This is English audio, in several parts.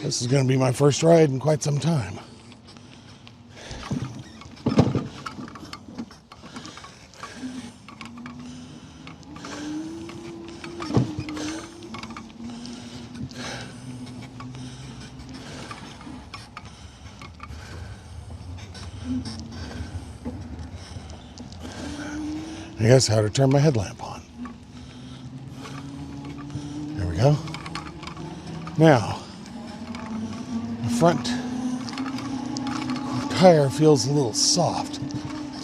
This is going to be my first ride in quite some time. I guess how to turn my headlamp on. There we go. Now, the front tire feels a little soft,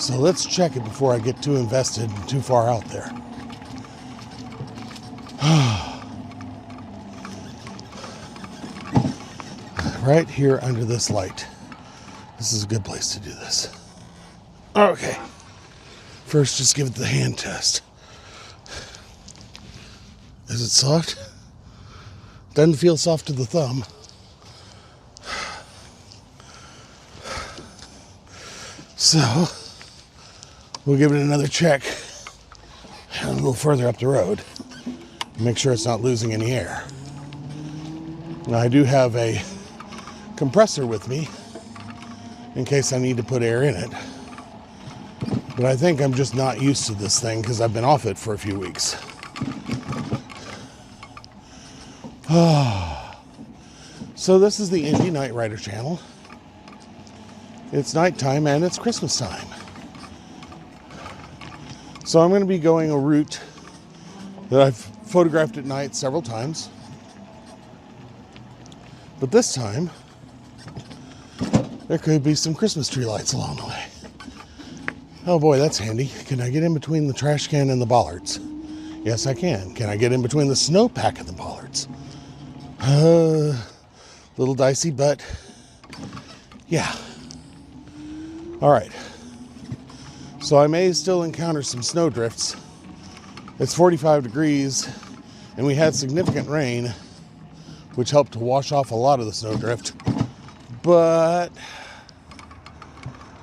so let's check it before I get too invested and too far out there. Right here under this light. This is a good place to do this. Okay. First, just give it the hand test. Is it soft? Doesn't feel soft to the thumb. So, we'll give it another check a little further up the road. Make sure it's not losing any air. Now, I do have a compressor with me in case I need to put air in it. But I think I'm just not used to this thing because I've been off it for a few weeks. So this is the Indy Night Rider channel. It's nighttime and it's Christmas time. So I'm going to be going a route that I've photographed at night several times. But this time, there could be some Christmas tree lights along the way. Oh boy, that's handy. Can I get in between the trash can and the bollards? Yes, I can. Can I get in between the snowpack and the bollards? Little dicey, but yeah. All right. So I may still encounter some snow drifts. It's 45 degrees, and we had significant rain, which helped to wash off a lot of the snow drift. But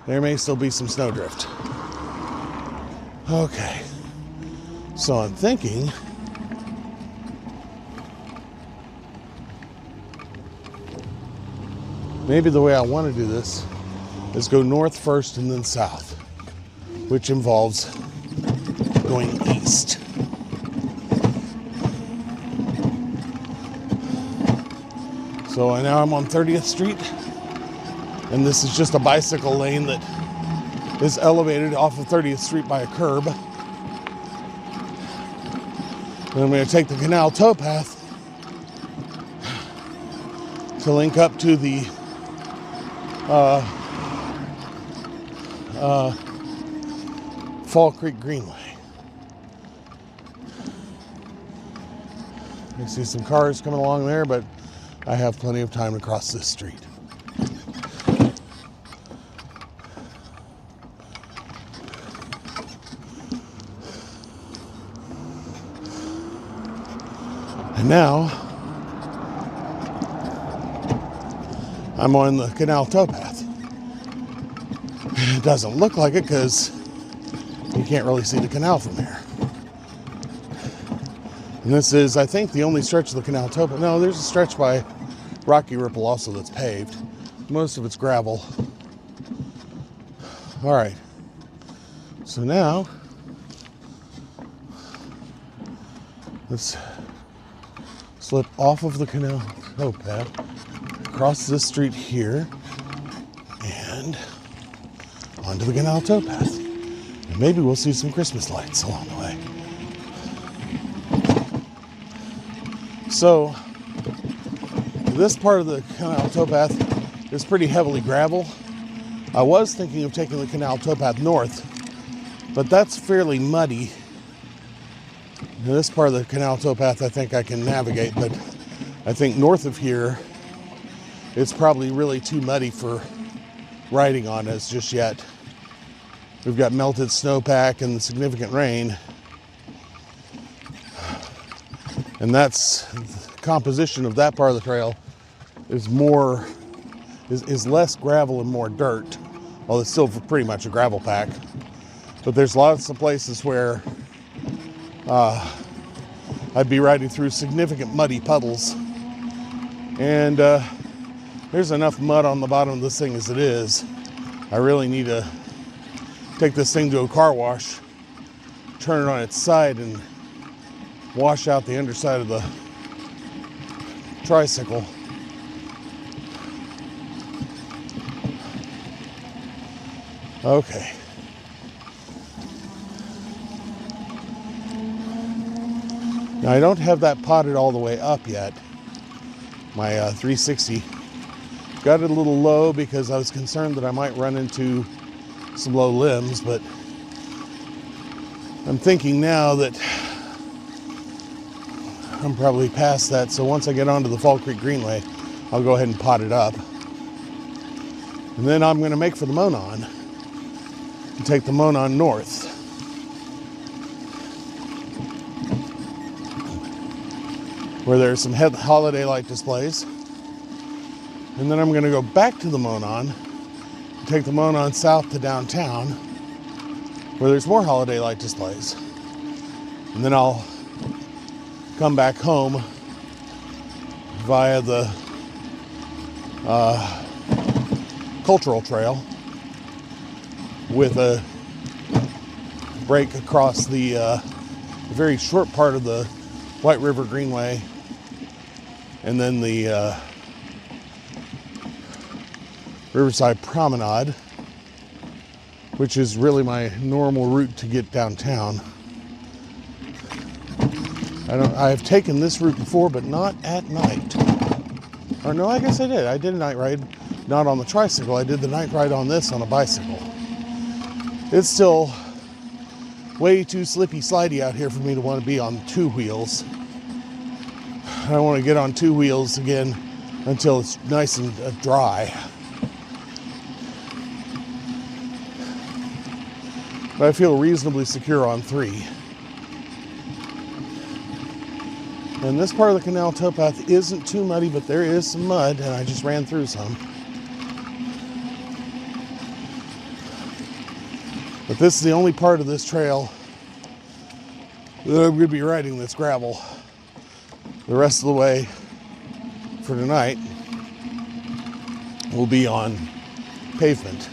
there may still be some snow drift. Okay, so I'm thinking maybe the way I want to do this is go north first and then south, which involves going east. So now I'm on 30th Street, and this is just a bicycle lane that is elevated off of 30th Street by a curb. And I'm going to take the canal towpath to link up to the Fall Creek Greenway. I see some cars coming along there, but I have plenty of time to cross this street. And now, I'm on the canal towpath. It doesn't look like it because you can't really see the canal from here. And this is, I think, the only stretch of the canal towpath. No, there's a stretch by Rocky Ripple also that's paved. Most of it's gravel. All right. So now, let's slip off of the canal towpath, across this street here, and onto the canal towpath. And maybe we'll see some Christmas lights along the way. So, this part of the canal towpath is pretty heavily gravel. I was thinking of taking the canal towpath north, but that's fairly muddy. Now, this part of the canal towpath I think I can navigate, but I think north of here it's probably really too muddy for riding on as just yet. We've got melted snowpack and significant rain, and that's the composition of that part of the trail is less gravel and more dirt. Well, it's still pretty much a gravel pack, but there's lots of places where I'd be riding through significant muddy puddles, and there's enough mud on the bottom of this thing as it is. I really need to take this thing to a car wash, turn it on its side, and wash out the underside of the tricycle. Okay. Now I don't have that potted all the way up yet. My 360 got it a little low because I was concerned that I might run into some low limbs, but I'm thinking now that I'm probably past that, so once I get onto the Fall Creek Greenway, I'll go ahead and pot it up. And then I'm going to make for the Monon and take the Monon north. Where there's some holiday light displays. And then I'm going to go back to the Monon and take the Monon south to downtown where there's more holiday light displays. And then I'll come back home via the Cultural Trail with a break across the very short part of the White River Greenway, and then the Riverside Promenade, which is really my normal route to get downtown. I've taken this route before, but not at night. Or no, I guess I did. I did a night ride, not on the tricycle. I did the night ride on this on a bicycle. It's still way too slippy slidey out here for me to want to be on two wheels. I don't want to get on two wheels again until it's nice and dry. But I feel reasonably secure on three. And this part of the canal towpath isn't too muddy, but there is some mud, and I just ran through some. But this is the only part of this trail that I'm going to be riding that's gravel. The rest of the way for tonight will be on pavement.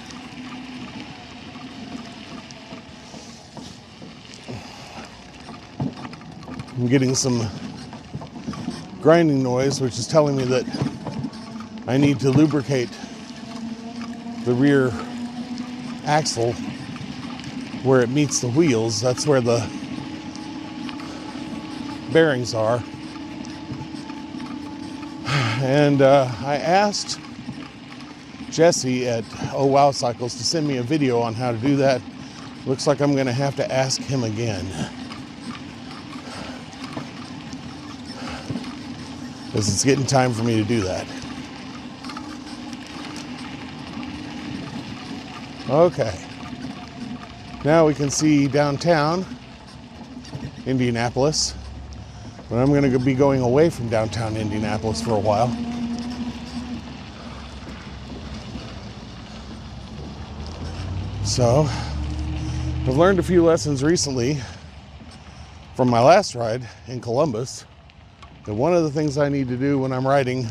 I'm getting some grinding noise, which is telling me that I need to lubricate the rear axle where it meets the wheels. That's where the bearings are. And I asked Jesse at Oh Wow Cycles to send me a video on how to do that. Looks like I'm going to have to ask him again, because it's getting time for me to do that. Okay. Now we can see downtown Indianapolis. But I'm going to be going away from downtown Indianapolis for a while. So, I've learned a few lessons recently from my last ride in Columbus. And one of the things I need to do when I'm riding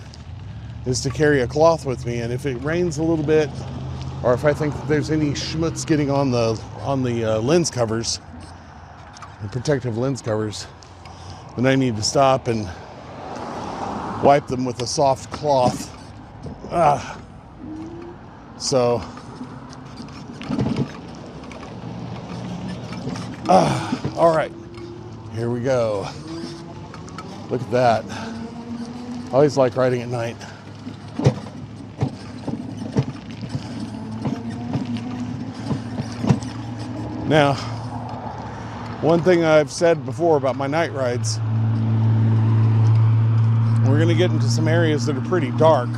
is to carry a cloth with me. And if it rains a little bit, or if I think that there's any schmutz getting on the lens covers, the protective lens covers, then I need to stop and wipe them with a soft cloth. All right, here we go. Look at that. I always like riding at night. Now, one thing I've said before about my night rides, we're going to get into some areas that are pretty dark,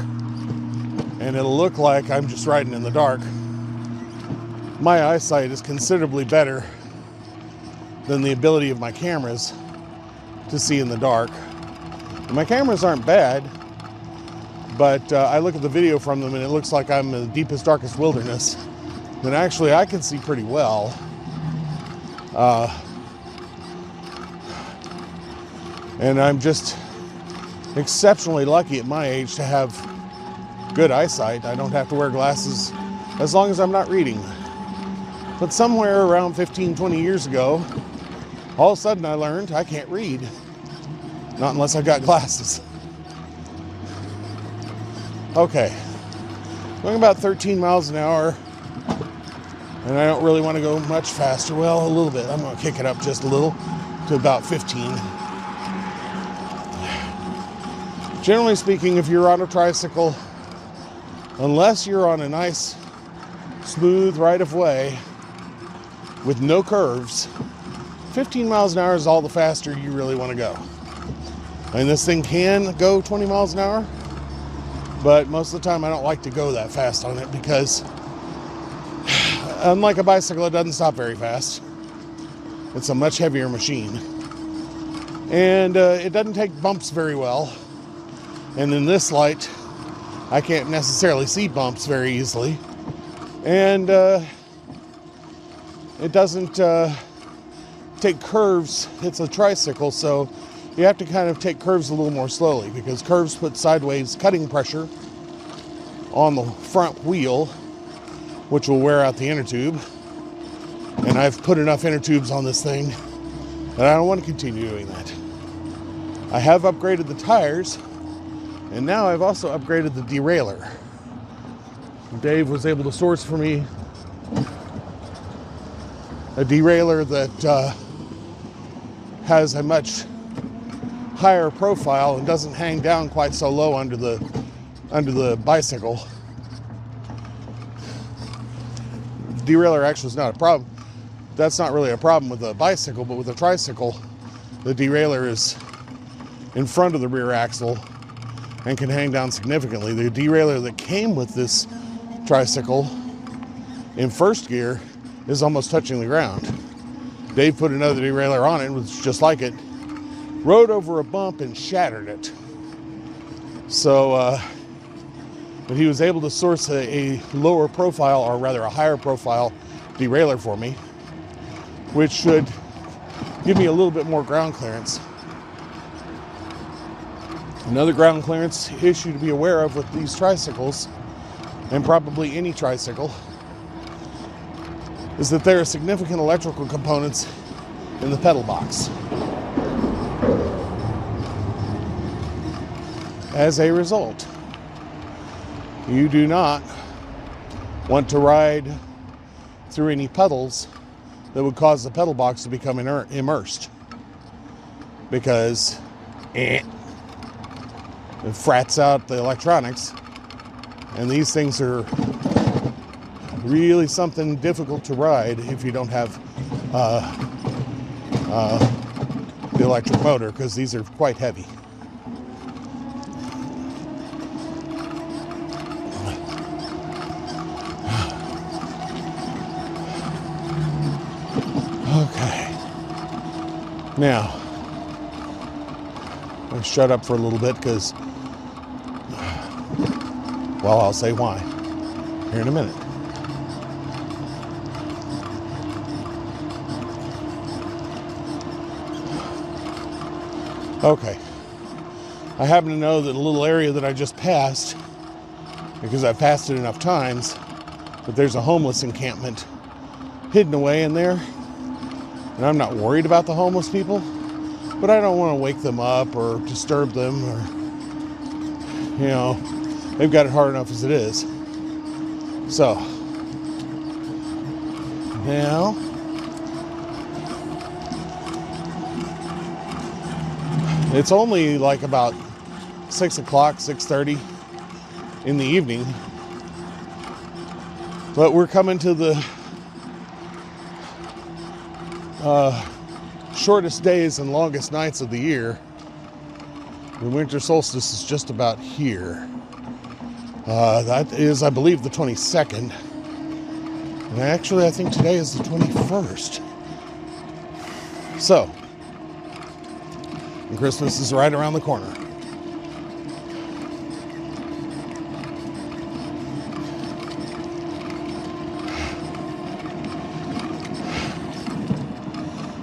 and it'll look like I'm just riding in the dark. My eyesight is considerably better than the ability of my cameras to see in the dark. And my cameras aren't bad, but I look at the video from them and it looks like I'm in the deepest, darkest wilderness. And actually I can see pretty well. And I'm just exceptionally lucky at my age to have good eyesight. I don't have to wear glasses as long as I'm not reading. But somewhere around 15, 20 years ago, all of a sudden I learned I can't read. Not unless I've got glasses. Okay. Going about 13 miles an hour. And I don't really want to go much faster. Well, a little bit. I'm going to kick it up just a little to about 15. Generally speaking, if you're on a tricycle, unless you're on a nice, smooth right-of-way with no curves, 15 miles an hour is all the faster you really want to go. And this thing can go 20 miles an hour, but most of the time I don't like to go that fast on it because unlike a bicycle, it doesn't stop very fast. It's a much heavier machine. And it doesn't take bumps very well. And in this light, I can't necessarily see bumps very easily. And it doesn't take curves. It's a tricycle, so you have to kind of take curves a little more slowly because curves put sideways cutting pressure on the front wheel, which will wear out the inner tube. And I've put enough inner tubes on this thing that I don't want to continue doing that. I have upgraded the tires, and now I've also upgraded the derailleur. Dave was able to source for me a derailleur that has a much higher profile and doesn't hang down quite so low under the bicycle. Derailleur actually is not a problem. That's not really a problem with a bicycle, but with a tricycle, the derailleur is in front of the rear axle and can hang down significantly. The derailleur that came with this tricycle in first gear is almost touching the ground. Dave put another derailleur on it, it was just like it, rode over a bump and shattered it. So, but he was able to source a lower profile, or rather a higher profile derailleur for me, which should give me a little bit more ground clearance. Another ground clearance issue to be aware of with these tricycles, and probably any tricycle, is that there are significant electrical components in the pedal box. As a result, you do not want to ride through any puddles that would cause the pedal box to become immersed, because it frats out the electronics, and these things are really something difficult to ride if you don't have the electric motor, because these are quite heavy. Okay. Now, I'll shut up for a little bit because, well, I'll say why here in a minute. Okay. I happen to know that a little area that I just passed, because I've passed it enough times, that there's a homeless encampment hidden away in there. And I'm not worried about the homeless people, but I don't want to wake them up or disturb them, or, you know, they've got it hard enough as it is. So, now, it's only like about 6 o'clock, 6:30 in the evening, but we're coming to the shortest days and longest nights of the year. The winter solstice is just about here. That is, I believe, the 22nd. And actually, I think today is the 21st. So, and Christmas is right around the corner.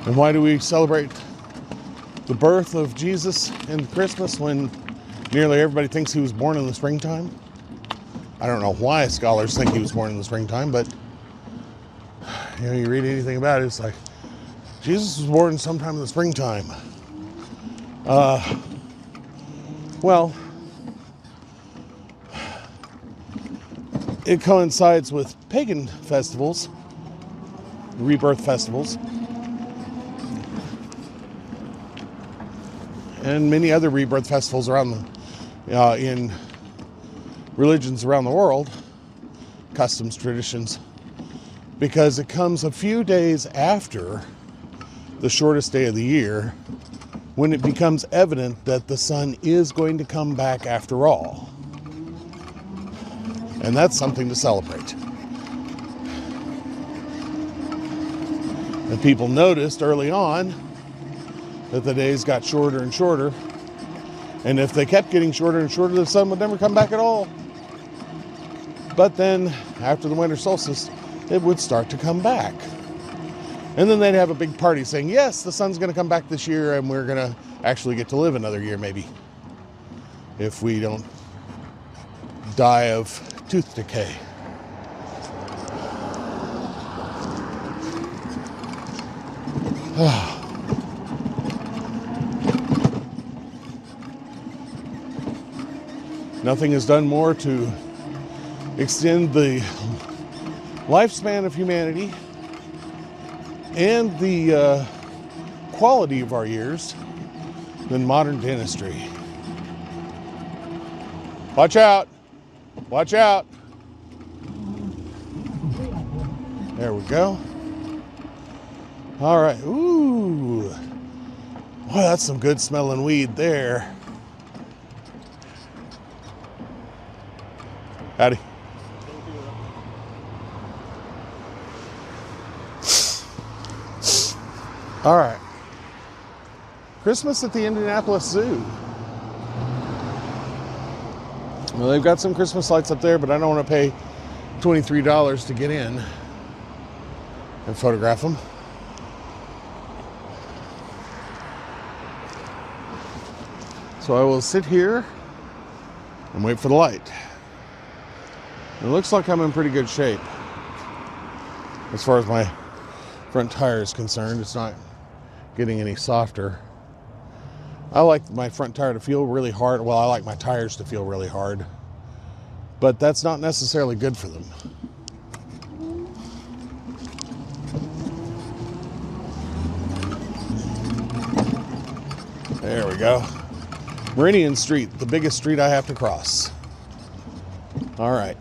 And why do we celebrate the birth of Jesus and Christmas when nearly everybody thinks he was born in the springtime? I don't know why scholars think he was born in the springtime, but you read anything about it, it's like Jesus was born sometime in the springtime. Well, it coincides with pagan festivals, rebirth festivals, and many other rebirth festivals around in religions around the world, customs, traditions, because it comes a few days after the shortest day of the year, when it becomes evident that the sun is going to come back after all. And that's something to celebrate. And people noticed early on that the days got shorter and shorter. And if they kept getting shorter and shorter, the sun would never come back at all. But then, after the winter solstice, it would start to come back. And then they'd have a big party saying, yes, the sun's going to come back this year, and we're going to actually get to live another year, maybe. If we don't die of tooth decay. Nothing has done more to extend the lifespan of humanity and the quality of our years than modern dentistry. Watch out! Watch out! There we go. All right. Ooh. Boy, that's some good smelling weed there. Howdy. All right. Christmas at the Indianapolis Zoo. Well, they've got some Christmas lights up there, but I don't want to pay $23 to get in and photograph them. So I will sit here and wait for the light. It looks like I'm in pretty good shape as far as my front tire is concerned. It's not getting any softer. I like my front tire to feel really hard. Well, I like my tires to feel really hard, but that's not necessarily good for them. There we go. Meridian Street, the biggest street I have to cross. All right.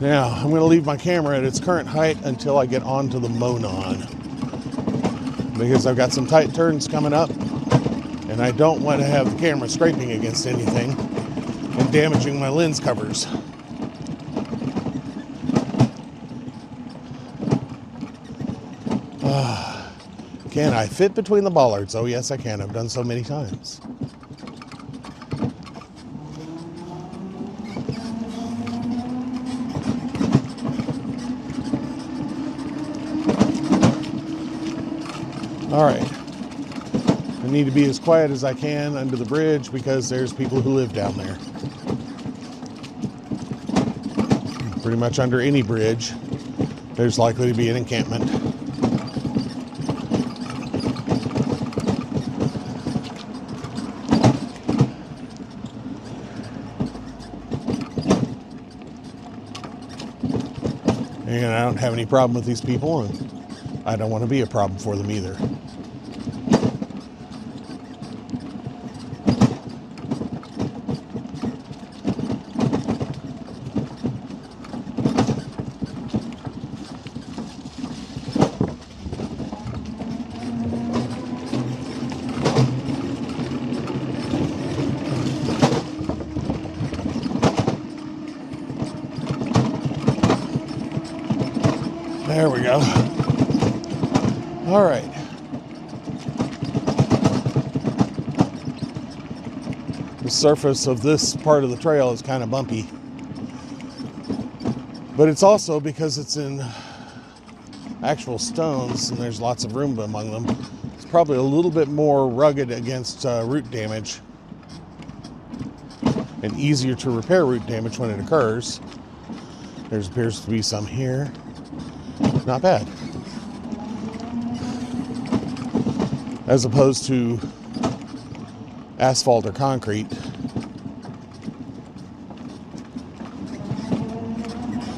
Now, I'm going to leave my camera at its current height until I get onto the Monon, because I've got some tight turns coming up, and I don't want to have the camera scraping against anything and damaging my lens covers. Can I fit between the bollards? Oh, yes, I can. I've done so many times. All right. I need to be as quiet as I can under the bridge because there's people who live down there. Pretty much under any bridge, there's likely to be an encampment. And I don't have any problem with these people, and I don't want to be a problem for them either. There we go. All right. The surface of this part of the trail is kind of bumpy, but it's also because it's in actual stones and there's lots of room among them. It's probably a little bit more rugged against root damage. and easier to repair root damage when it occurs. There appears to be some here. Not bad. As opposed to asphalt or concrete.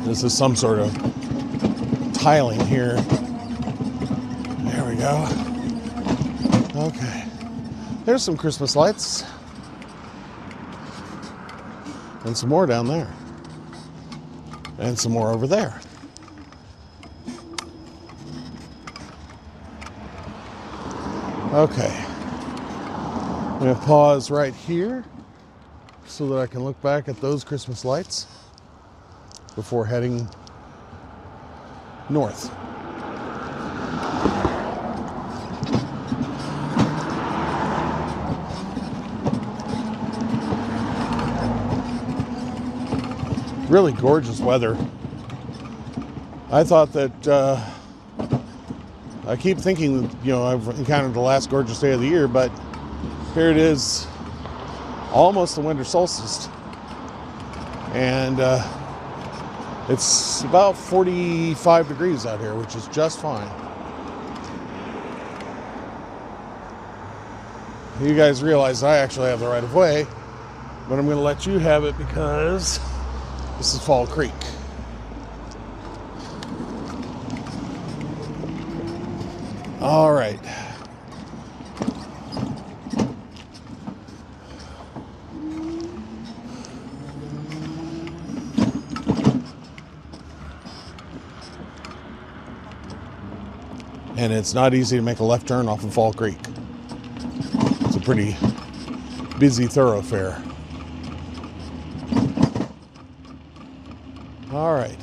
This is some sort of tiling here. There we go. Okay. There's some Christmas lights. And some more down there. And some more over there. Okay. I'm going to pause right here so that I can look back at those Christmas lights before heading north. Really gorgeous weather. I thought that I keep thinking that, you know, I've encountered the last gorgeous day of the year, but here it is, almost the winter solstice, and it's about 45 degrees out here, which is just fine. You guys realize I actually have the right of way, but I'm going to let you have it because this is Fall Creek. All right. And it's not easy to make a left turn off of Fall Creek. It's a pretty busy thoroughfare. All right.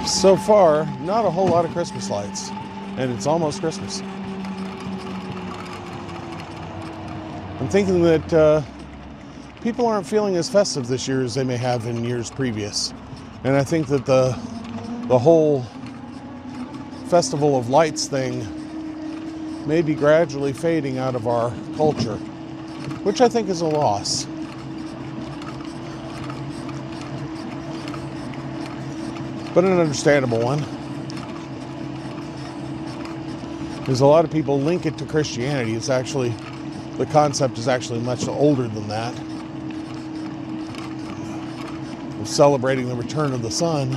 So far, not a whole lot of Christmas lights, and it's almost Christmas. I'm thinking that people aren't feeling as festive this year as they may have in years previous. And I think that the whole Festival of Lights thing may be gradually fading out of our culture, which I think is a loss. But an understandable one. Because a lot of people link it to Christianity. It's actually, the concept is actually much older than that. Of celebrating the return of the sun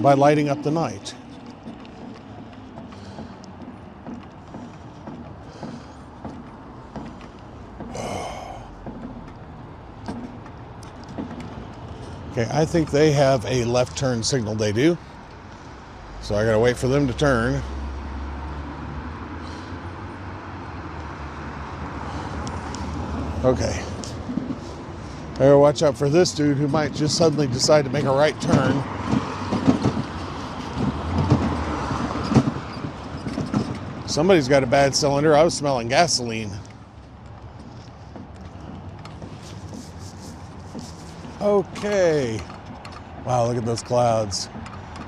by lighting up the night. Okay, I think they have a left turn signal, they do. So I gotta wait for them to turn. Okay. I gotta watch out for this dude who might just suddenly decide to make a right turn. Somebody's got a bad cylinder. I was smelling gasoline. Okay. Wow, look at those clouds.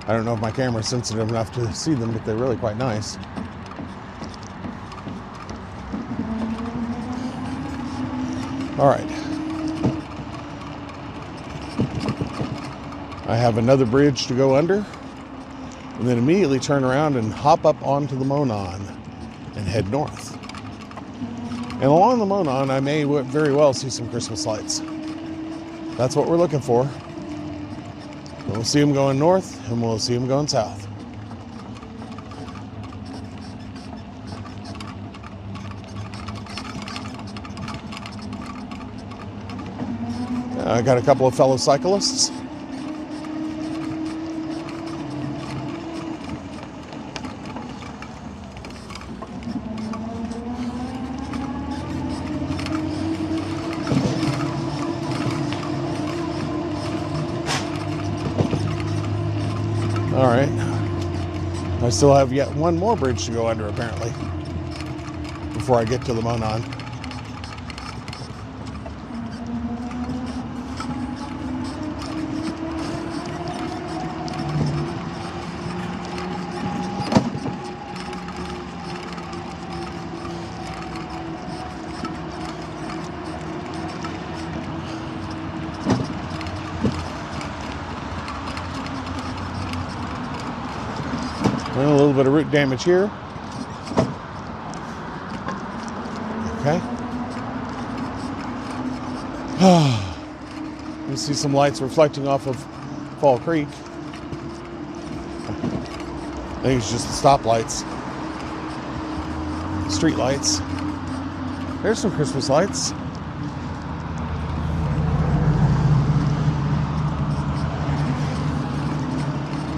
I don't know if my camera's sensitive enough to see them, but they're really quite nice. All right. I have another bridge to go under, and then immediately turn around and hop up onto the Monon and head north. And along the Monon, I may very well see some Christmas lights. That's what we're looking for. We'll see them going north, and we'll see them going south. I got a couple of fellow cyclists. All right. I still have yet one more bridge to go under, apparently, before I get to the Monon. And a little bit of root damage here. Okay. You see some lights reflecting off of Fall Creek. I think it's just the stoplights. Street lights. There's some Christmas lights.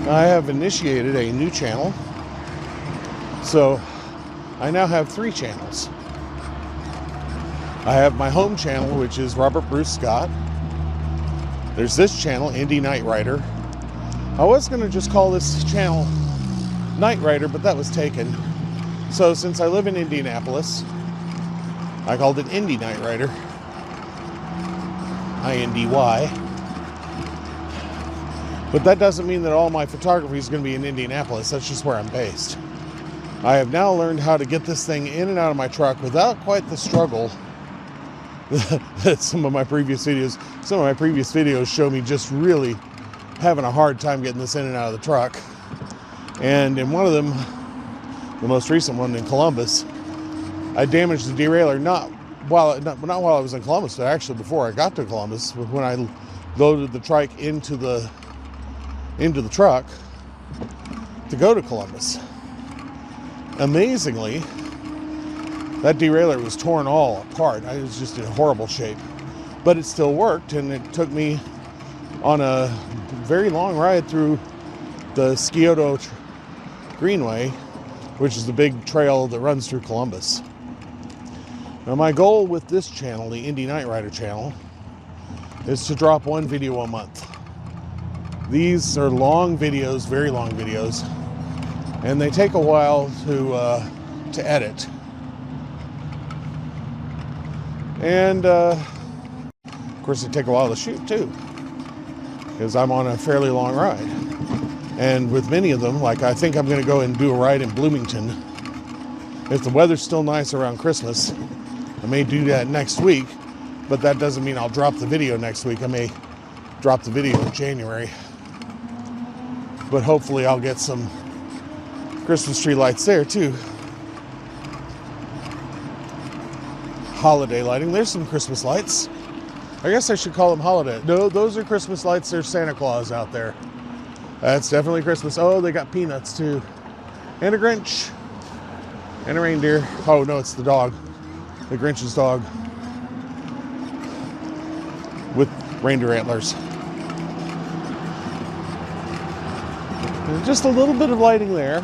I have initiated a new channel. So I now have 3 channels. I have my home channel, which is Robert Bruce Scott. There's this channel, Indy Night Rider. I was going to just call this channel Night Rider, but that was taken. So since I live in Indianapolis, I called it Indy Night Rider. I-N-D-Y. But that doesn't mean that all my photography is going to be in Indianapolis. That's just where I'm based. I have now learned how to get this thing in and out of my truck without quite the struggle that some of my previous videos show me just really having a hard time getting this in and out of the truck. And in one of them, the most recent one in Columbus, I damaged the derailleur not while I was in Columbus, but actually before I got to Columbus, when I loaded the trike into the truck to go to Columbus. Amazingly, that derailleur was torn all apart. I was just in horrible shape, but it still worked, and it took me on a very long ride through the Scioto Greenway, which is the big trail that runs through Columbus. Now, my goal with this channel, the Indy Night Rider channel, is to drop 1 video a month. These are long videos, very long videos, and they take a while to edit. And of course, they take a while to shoot too, because I'm on a fairly long ride. And with many of them, like I think I'm going to go and do a ride in Bloomington. If the weather's still nice around Christmas, I may do that next week, but that doesn't mean I'll drop the video next week. I may drop the video in January. But hopefully I'll get some Christmas tree lights there too. Holiday lighting. There's some Christmas lights. I guess I should call them holiday. No, those are Christmas lights. There's Santa Claus out there. That's definitely Christmas. Oh, they got peanuts too. And a Grinch. And a reindeer. Oh no, it's the dog. The Grinch's dog. With reindeer antlers. And just a little bit of lighting there.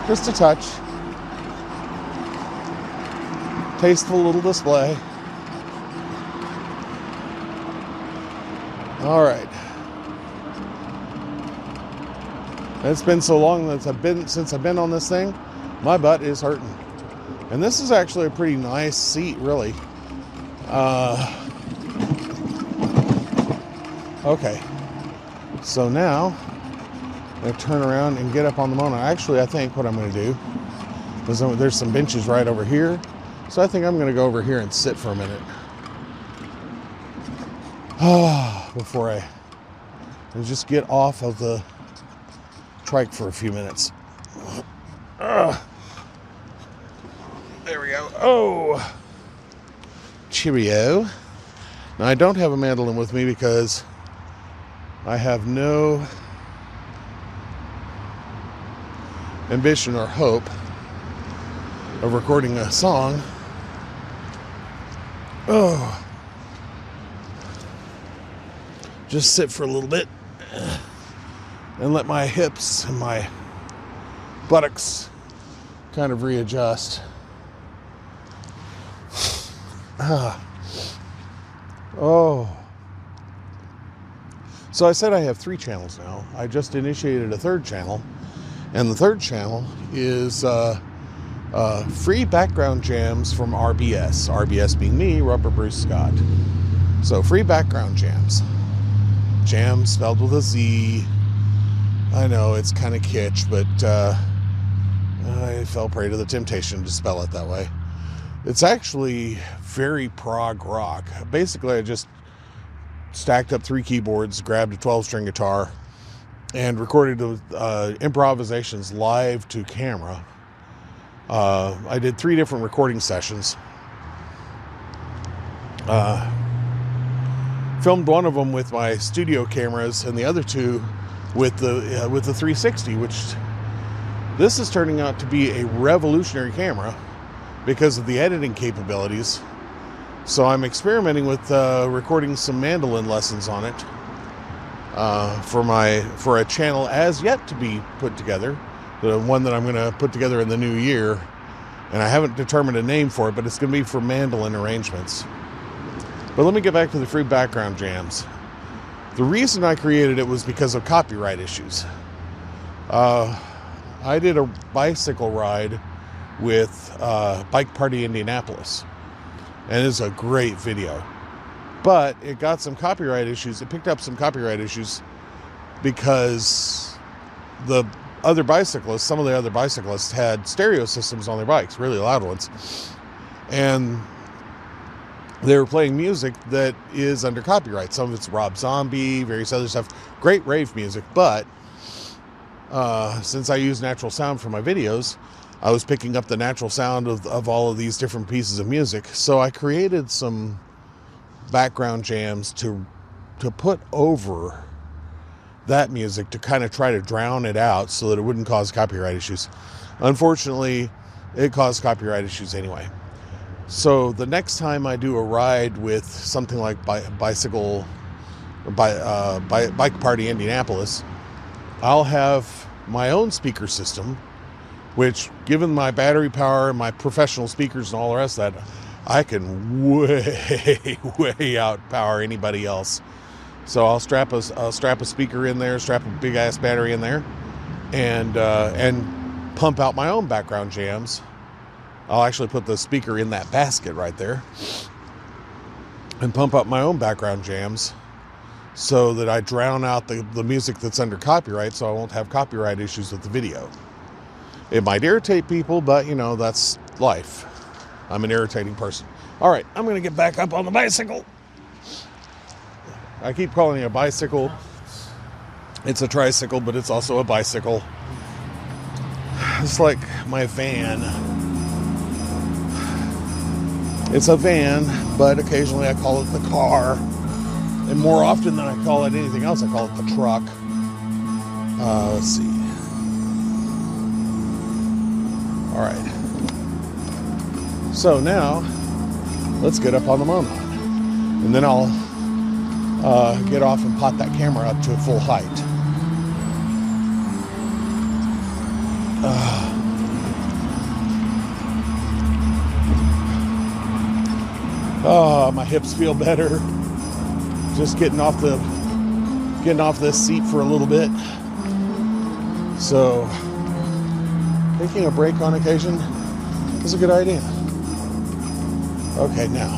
Just a touch. Tasteful little display. All right. It's been so long since I've been on this thing, my butt is hurting. And this is actually a pretty nice seat, really. Okay. So now I'm going to turn around and get up on the Mona. Actually, I think what I'm going to do is there's some benches right over here. So I think I'm going to go over here and sit for a minute. Before I just get off of the trike for a few minutes. There we go. Oh, cheerio. Now I don't have a mandolin with me because I have no ambition or hope of recording a song. Oh, just sit for a little bit and let my hips and my buttocks kind of readjust. Oh. So I said I have 3 channels now. I just initiated a 3rd channel, and the 3rd channel is free background jams from RBS. RBS being me, Robert Bruce Scott. So free background jams. Jams spelled with a Z. I know it's kind of kitsch, but I fell prey to the temptation to spell it that way. It's actually very prog rock. Basically, I just stacked up 3 keyboards, grabbed a 12-string guitar, and recorded improvisations live to camera. I did 3 different recording sessions. Filmed one of them with my studio cameras, and the other 2 with the 360, which this is turning out to be a revolutionary camera because of the editing capabilities. So I'm experimenting with recording some mandolin lessons on it for a channel as yet to be put together, the one that I'm going to put together in the new year, and I haven't determined a name for it, but it's going to be for mandolin arrangements. But let me get back to the free background jams. The reason I created it was because of copyright issues. I did a bicycle ride with Bike Party Indianapolis, and it's a great video. But it got some copyright issues. It picked up some copyright issues because some of the other bicyclists had stereo systems on their bikes, really loud ones. And they were playing music that is under copyright. Some of it's Rob Zombie, various other stuff. Great rave music, but since I use natural sound for my videos, I was picking up the natural sound of all of these different pieces of music. So I created some background jams to put over that music to kind of try to drown it out so that it wouldn't cause copyright issues. Unfortunately, it caused copyright issues anyway. So the next time I do a ride with something like Bike Party Indianapolis, I'll have my own speaker system, which, given my battery power and my professional speakers and all the rest of that, I can way outpower anybody else. So I'll strap a speaker in there, strap a big ass battery in there, and pump out my own background jams. I'll actually put the speaker in that basket right there and pump up my own background jams so that I drown out the music that's under copyright, so I won't have copyright issues with the video. It might irritate people, but that's life. I'm an irritating person. All right, I'm going to get back up on the bicycle. I keep calling it a bicycle. It's a tricycle, but it's also a bicycle. It's like my van. It's a van, but occasionally I call it the car. And more often than I call it anything else, I call it the truck. Let's see. All right. So now, let's get up on the monad. And then I'll get off and pot that camera up to full height. My hips feel better. Just getting off this seat for a little bit. So taking a break on occasion is a good idea. Okay, now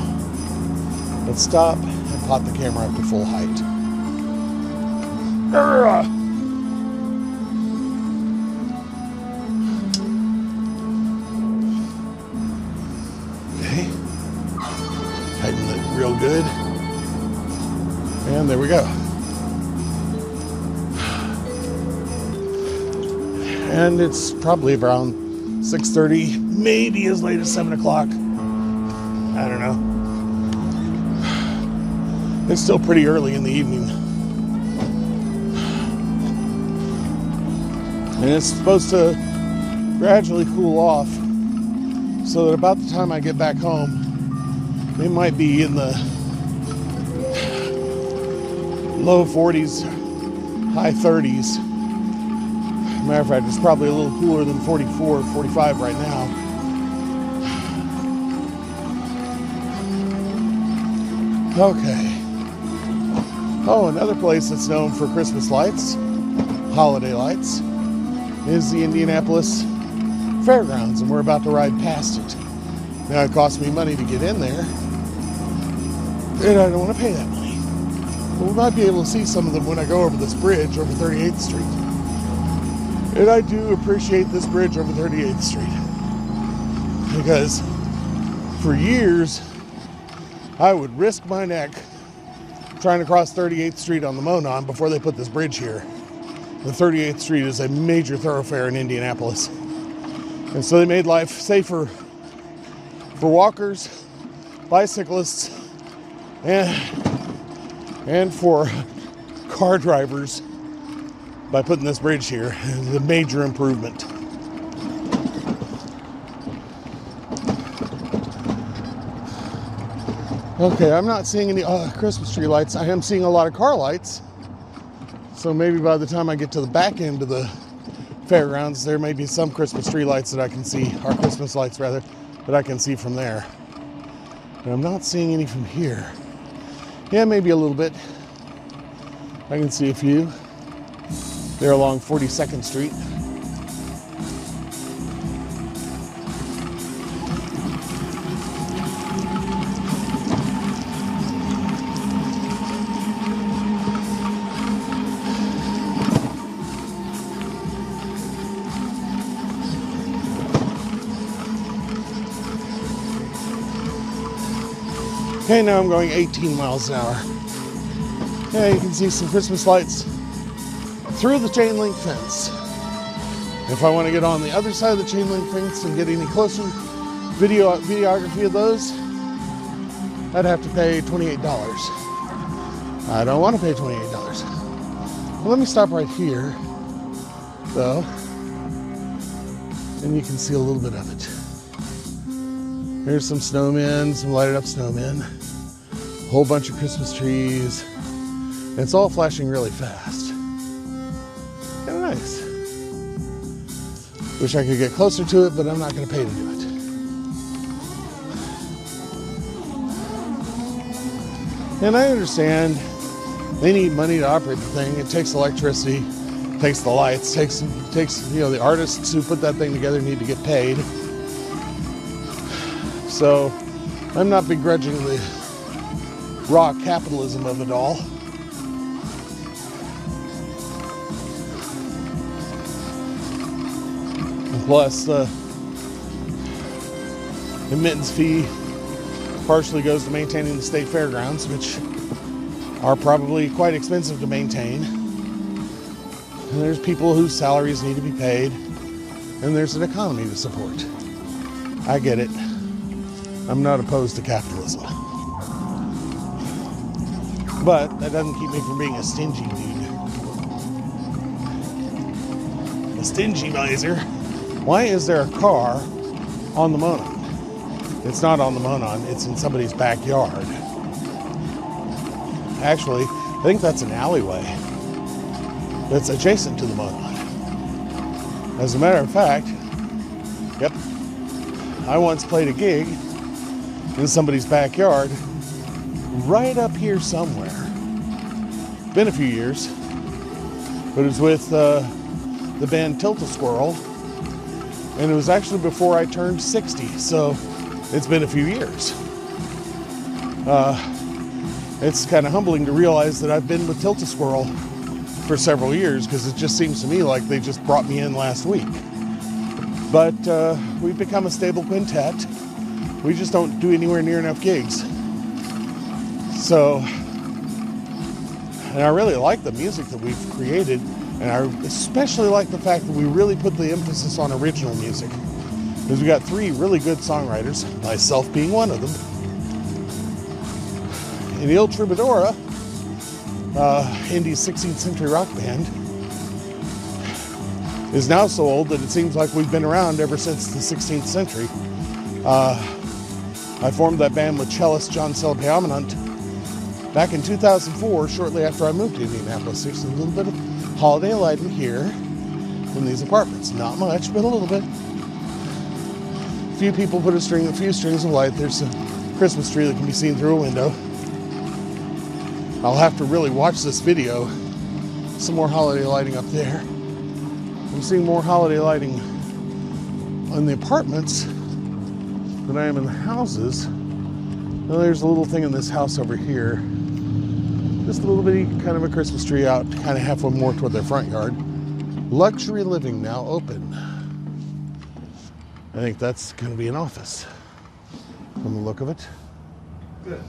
let's stop and pot the camera up to full height. Okay, tighten it real good. And there we go. And it's probably around 6:30, maybe as late as 7 o'clock. I don't know. It's still pretty early in the evening. And it's supposed to gradually cool off so that about the time I get back home, it might be in the low 40s, high 30s. Matter of fact, it's probably a little cooler than 44, 45 right now. Okay. Oh, another place that's known for Christmas lights, holiday lights, is the Indianapolis Fairgrounds, and we're about to ride past it. Now, it costs me money to get in there, and I don't want to pay that money. But we might be able to see some of them when I go over this bridge over 38th Street. And I do appreciate this bridge over 38th Street. Because for years, I would risk my neck trying to cross 38th Street on the Monon before they put this bridge here. The 38th Street is a major thoroughfare in Indianapolis. And so they made life safer for walkers, bicyclists, and for car drivers by putting this bridge here. It's a major improvement. Okay, I'm not seeing any Christmas tree lights. I am seeing a lot of car lights. So maybe by the time I get to the back end of the fairgrounds, there may be some Christmas tree lights that I can see, or Christmas lights rather, that I can see from there. But I'm not seeing any from here. Yeah, maybe a little bit. I can see a few. They're along 42nd Street. Okay, now I'm going 18 miles an hour. Yeah, you can see some Christmas lights through the chain link fence. If I want to get on the other side of the chain link fence and get any closer videography of those, I'd have to pay $28. I don't want to pay $28. Well, let me stop right here, though, and you can see a little bit of it. Here's some snowmen, some lighted up snowmen, a whole bunch of Christmas trees. And it's all flashing really fast. Kind of nice. Wish I could get closer to it, but I'm not going to pay to do it. And I understand they need money to operate the thing. It takes electricity, takes the lights, takes the artists who put that thing together need to get paid. So I'm not begrudging the raw capitalism of it all. And plus, the admittance fee partially goes to maintaining the state fairgrounds, which are probably quite expensive to maintain. And there's people whose salaries need to be paid, and there's an economy to support. I get it. I'm not opposed to capitalism. But that doesn't keep me from being a stingy dude. A stingy miser. Why is there a car on the Monon? It's not on the Monon, it's in somebody's backyard. Actually, I think that's an alleyway that's adjacent to the Monon. As a matter of fact, yep, I once played a gig in somebody's backyard, right up here somewhere. Been a few years, but it was with the band Tilt-A-Squirrel, and it was actually before I turned 60, so it's been a few years. It's kind of humbling to realize that I've been with Tilt-A-Squirrel for several years, because it just seems to me like they just brought me in last week. But we've become a stable quintet. We just don't do anywhere near enough gigs. So, and I really like the music that we've created, and I especially like the fact that we really put the emphasis on original music. Because we got 3 really good songwriters, myself being one of them. And Il Troubadour, Indy's 16th century rock band, is now so old that it seems like we've been around ever since the 16th century. I formed that band with cellist John Selpiaminant back in 2004, shortly after I moved to Indianapolis. There's a little bit of holiday lighting here in these apartments. Not much, but a little bit. A few people put a few strings of light. There's a Christmas tree that can be seen through a window. I'll have to really watch this video. Some more holiday lighting up there. I'm seeing more holiday lighting on the apartments than I am in the houses. Well, there's a little thing in this house over here. Just a little bitty kind of a Christmas tree out, kind of halfway more toward their front yard. Luxury living now open. I think that's going to be an office from the look of it. Good.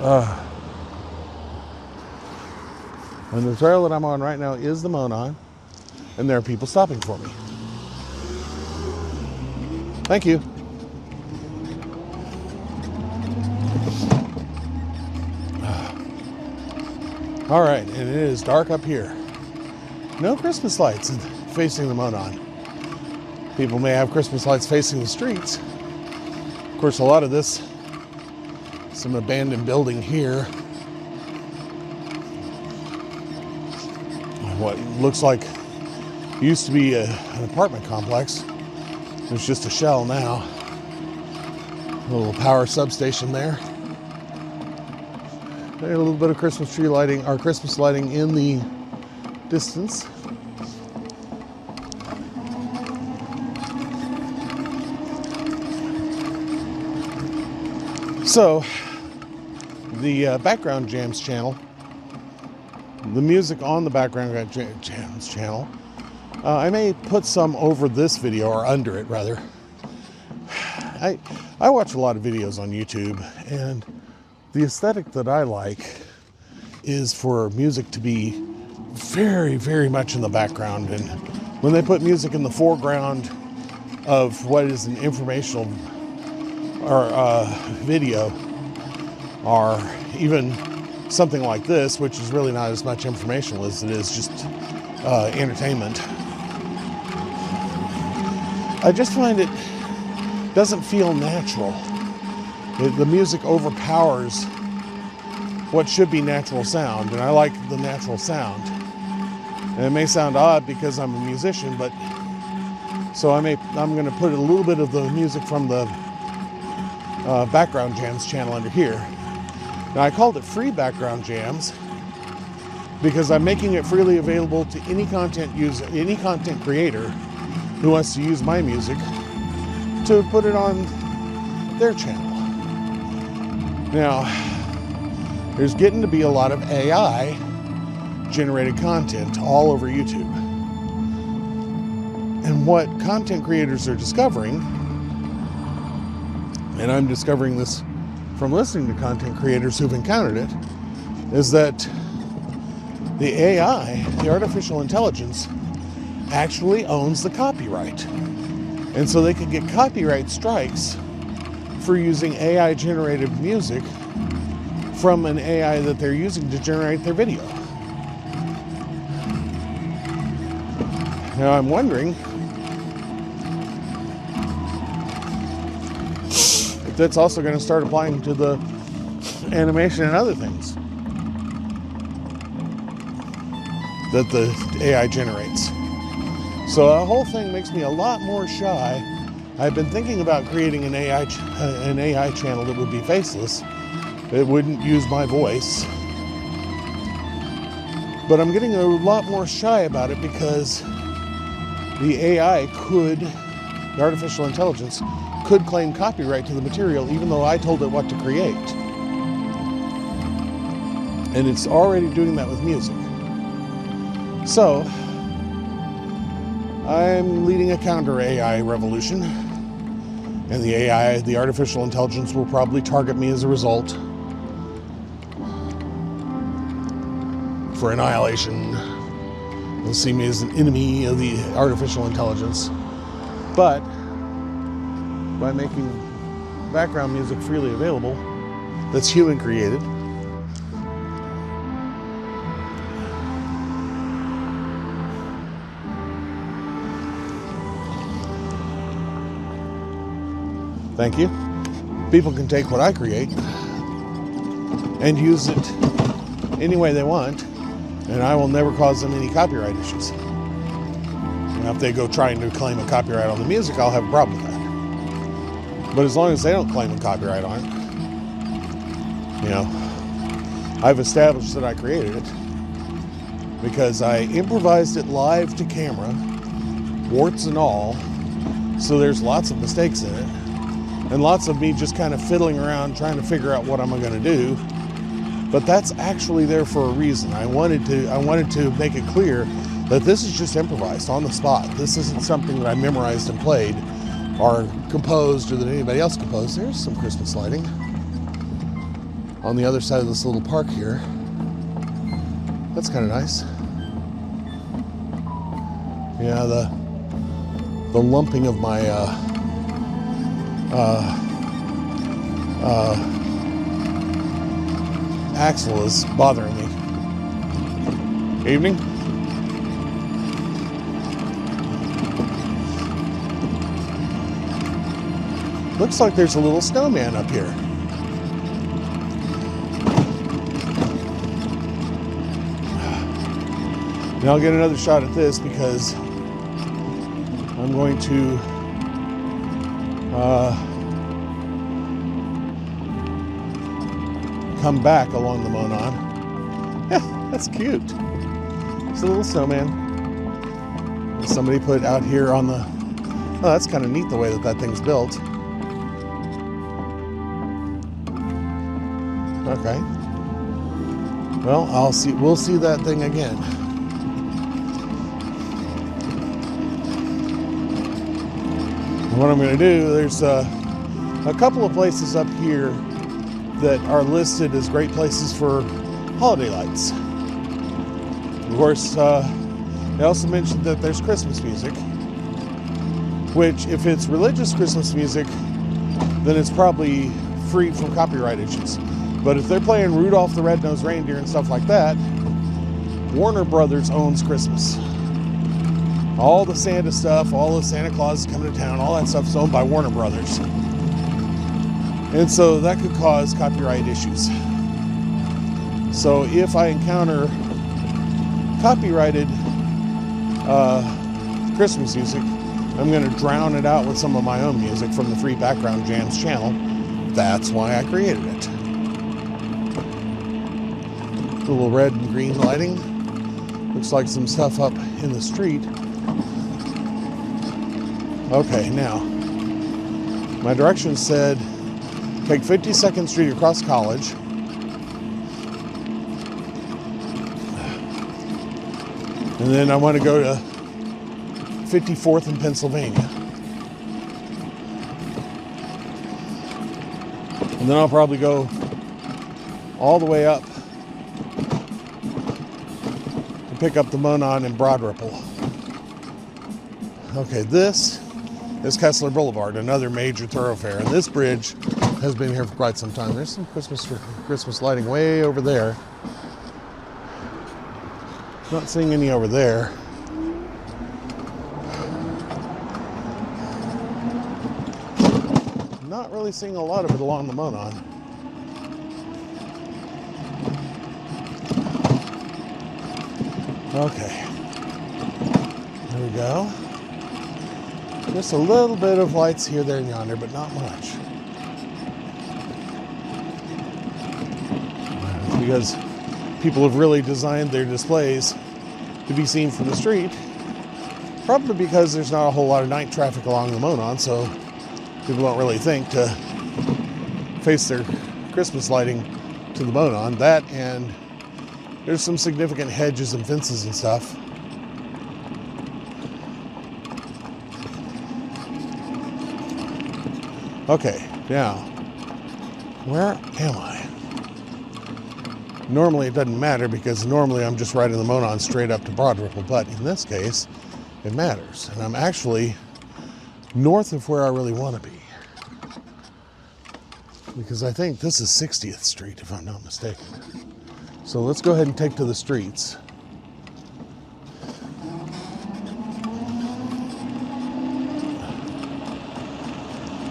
And the trail that I'm on right now is the Monon, and there are people stopping for me. Thank you. All right, and it is dark up here. No Christmas lights facing the Monon. People may have Christmas lights facing the streets. Of course, a lot of this, some abandoned building here. What looks like used to be an apartment complex. It's just a shell now. A little power substation there. A little bit of Christmas tree lighting, or Christmas lighting in the distance. So, the Background Jamz channel, the music on the Background Jamz channel, I may put some over this video, or under it rather. I watch a lot of videos on YouTube, and the aesthetic that I like is for music to be very, very much in the background. And when they put music in the foreground of what is an informational or video, or even something like this, which is really not as much informational as it is just entertainment, I just find it doesn't feel natural. The music overpowers what should be natural sound, and I like the natural sound. And it may sound odd because I'm a musician, but so I'm going to put a little bit of the music from the Background Jamz channel under here. Now, I called it free Background Jamz because I'm making it freely available to any content user, any content creator who wants to use my music to put it on their channel. Now, there's getting to be a lot of AI generated content all over YouTube. And what content creators are discovering, and I'm discovering this from listening to content creators who've encountered it, is that the AI, the artificial intelligence, actually owns the copyright. And so they could get copyright strikes for using AI generated music from an AI that they're using to generate their video. Now I'm wondering if that's also going to start applying to the animation and other things that the AI generates. So the whole thing makes me a lot more shy. I've been thinking about creating an AI channel that would be faceless. It wouldn't use my voice. But I'm getting a lot more shy about it because the AI the artificial intelligence, could claim copyright to the material even though I told it what to create. And it's already doing that with music. So, I'm leading a counter AI revolution, and the artificial intelligence will probably target me as a result for annihilation. They'll see me as an enemy of the artificial intelligence. But by making background music freely available, that's human created, thank you. People can take what I create and use it any way they want, and I will never cause them any copyright issues. Now, if they go trying to claim a copyright on the music, I'll have a problem with that. But as long as they don't claim a copyright on it, I've established that I created it because I improvised it live to camera, warts and all, so there's lots of mistakes in it. And lots of me just kind of fiddling around trying to figure out what I'm going to do. But that's actually there for a reason. I wanted to make it clear that this is just improvised on the spot. This isn't something that I memorized and played or composed or that anybody else composed. There's some Christmas lighting. on the other side of this little park here. That's kind of nice. Yeah, the lumping of my axle is bothering me. Evening. Looks like there's a little snowman up here. Now I'll get another shot at this because I'm going to come back along the Monon. Yeah, that's cute. It's a little snowman. Somebody put out here on the... Oh, that's kind of neat the way that that thing's built. Okay. Well, we'll see that thing again. What I'm going to do, there's a couple of places up here that are listed as great places for holiday lights. Of course, they also mentioned that there's Christmas music, which if it's religious Christmas music, then it's probably free from copyright issues. But if they're playing Rudolph the Red-Nosed Reindeer and stuff like that, Warner Brothers owns Christmas. All the Santa stuff, all the Santa Claus coming to town, all that stuff's owned by Warner Brothers. And so that could cause copyright issues. So if I encounter copyrighted Christmas music, I'm going to drown it out with some of my own music from the free Background Jamz channel. That's why I created it. A little red and green lighting. Looks like some stuff up in the street. Okay, now, my directions said take 52nd Street across College. And then I want to go to 54th in Pennsylvania. And then I'll probably go all the way up and pick up the Monon in Broad Ripple. Okay, this is Kessler Boulevard, another major thoroughfare. And this bridge has been here for quite some time. There's some Christmas lighting way over there. Not seeing any over there. Not really seeing a lot of it along the Monon. Okay. There we go. Just a little bit of lights here, there, and yonder, but not much. Because people have really designed their displays to be seen from the street. Probably because there's not a whole lot of night traffic along the Monon, so people don't really think to face their Christmas lighting to the Monon. That, and there's some significant hedges and fences and stuff. Okay, now, where am I? Normally it doesn't matter because normally I'm just riding the Monon straight up to Broad Ripple, but in this case, it matters. And I'm actually north of where I really want to be. Because I think this is 60th Street, if I'm not mistaken. So let's go ahead and take to the streets.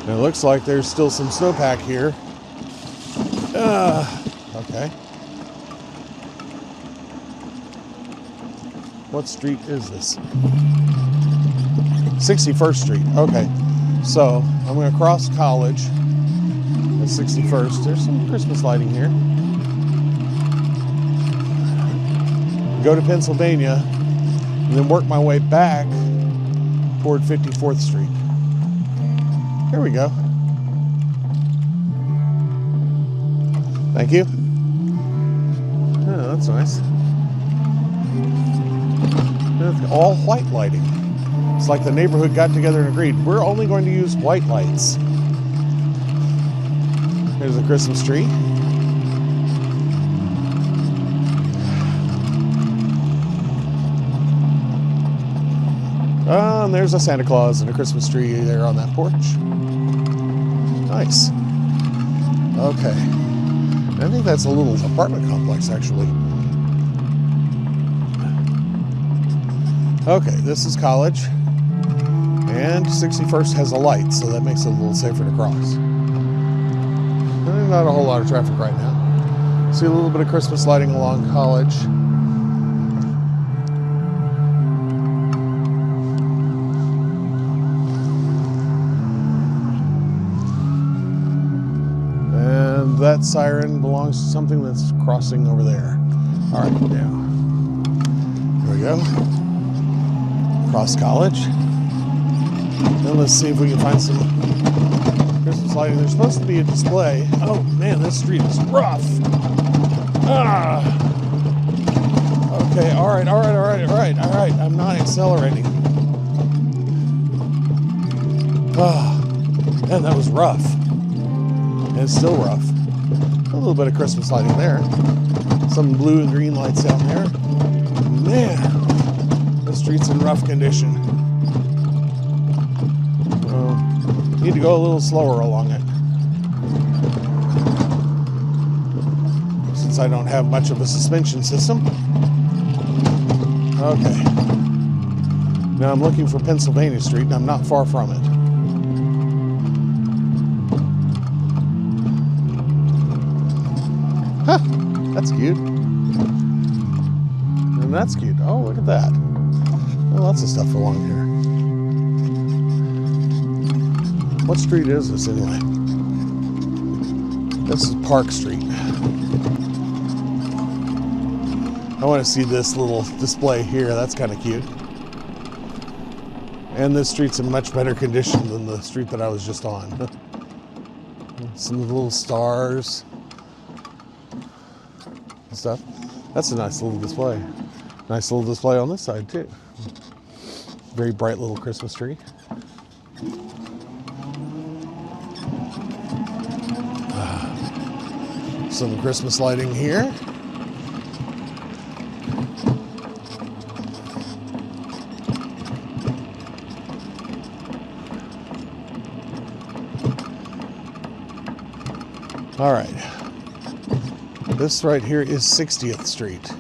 And it looks like there's still some snowpack here. Okay. What street is this? 61st Street. Okay. So I'm going to cross College at 61st. There's some Christmas lighting here. Go to Pennsylvania and then work my way back toward 54th Street. Here we go. Thank you. Oh, that's nice. All white lighting. It's like the neighborhood got together and agreed, we're only going to use white lights. There's the Christmas tree. And there's a Santa Claus and a Christmas tree there on that porch. Nice. Okay. I think that's a little apartment complex, actually. Okay, this is College. And 61st has a light, so that makes it a little safer to cross. Not a whole lot of traffic right now. See a little bit of Christmas lighting along College. And that siren belongs to something that's crossing over there. All right, now. Here we go. Cross College. Then let's see if we can find some Christmas lighting. There's supposed to be a display. Oh man, this street is rough. Ah. Okay, all right. I'm not accelerating. Ah, man, that was rough. And it's still rough. A little bit of Christmas lighting there. Some blue and green lights down there. Man, the street's in rough condition. Need to go a little slower along it. Since I don't have much of a suspension system. Okay. Now I'm looking for Pennsylvania Street, and I'm not far from it. Huh, that's cute. And that's cute. Oh, look at that. Well, lots of stuff along here. What street is this anyway? This is Park Street. I want to see this little display here. That's kind of cute. And this street's in much better condition than the street that I was just on. Some little stars and stuff. That's a nice little display. Nice little display on this side too. Very bright little Christmas tree. Some Christmas lighting here. All right. This right here is 60th Street.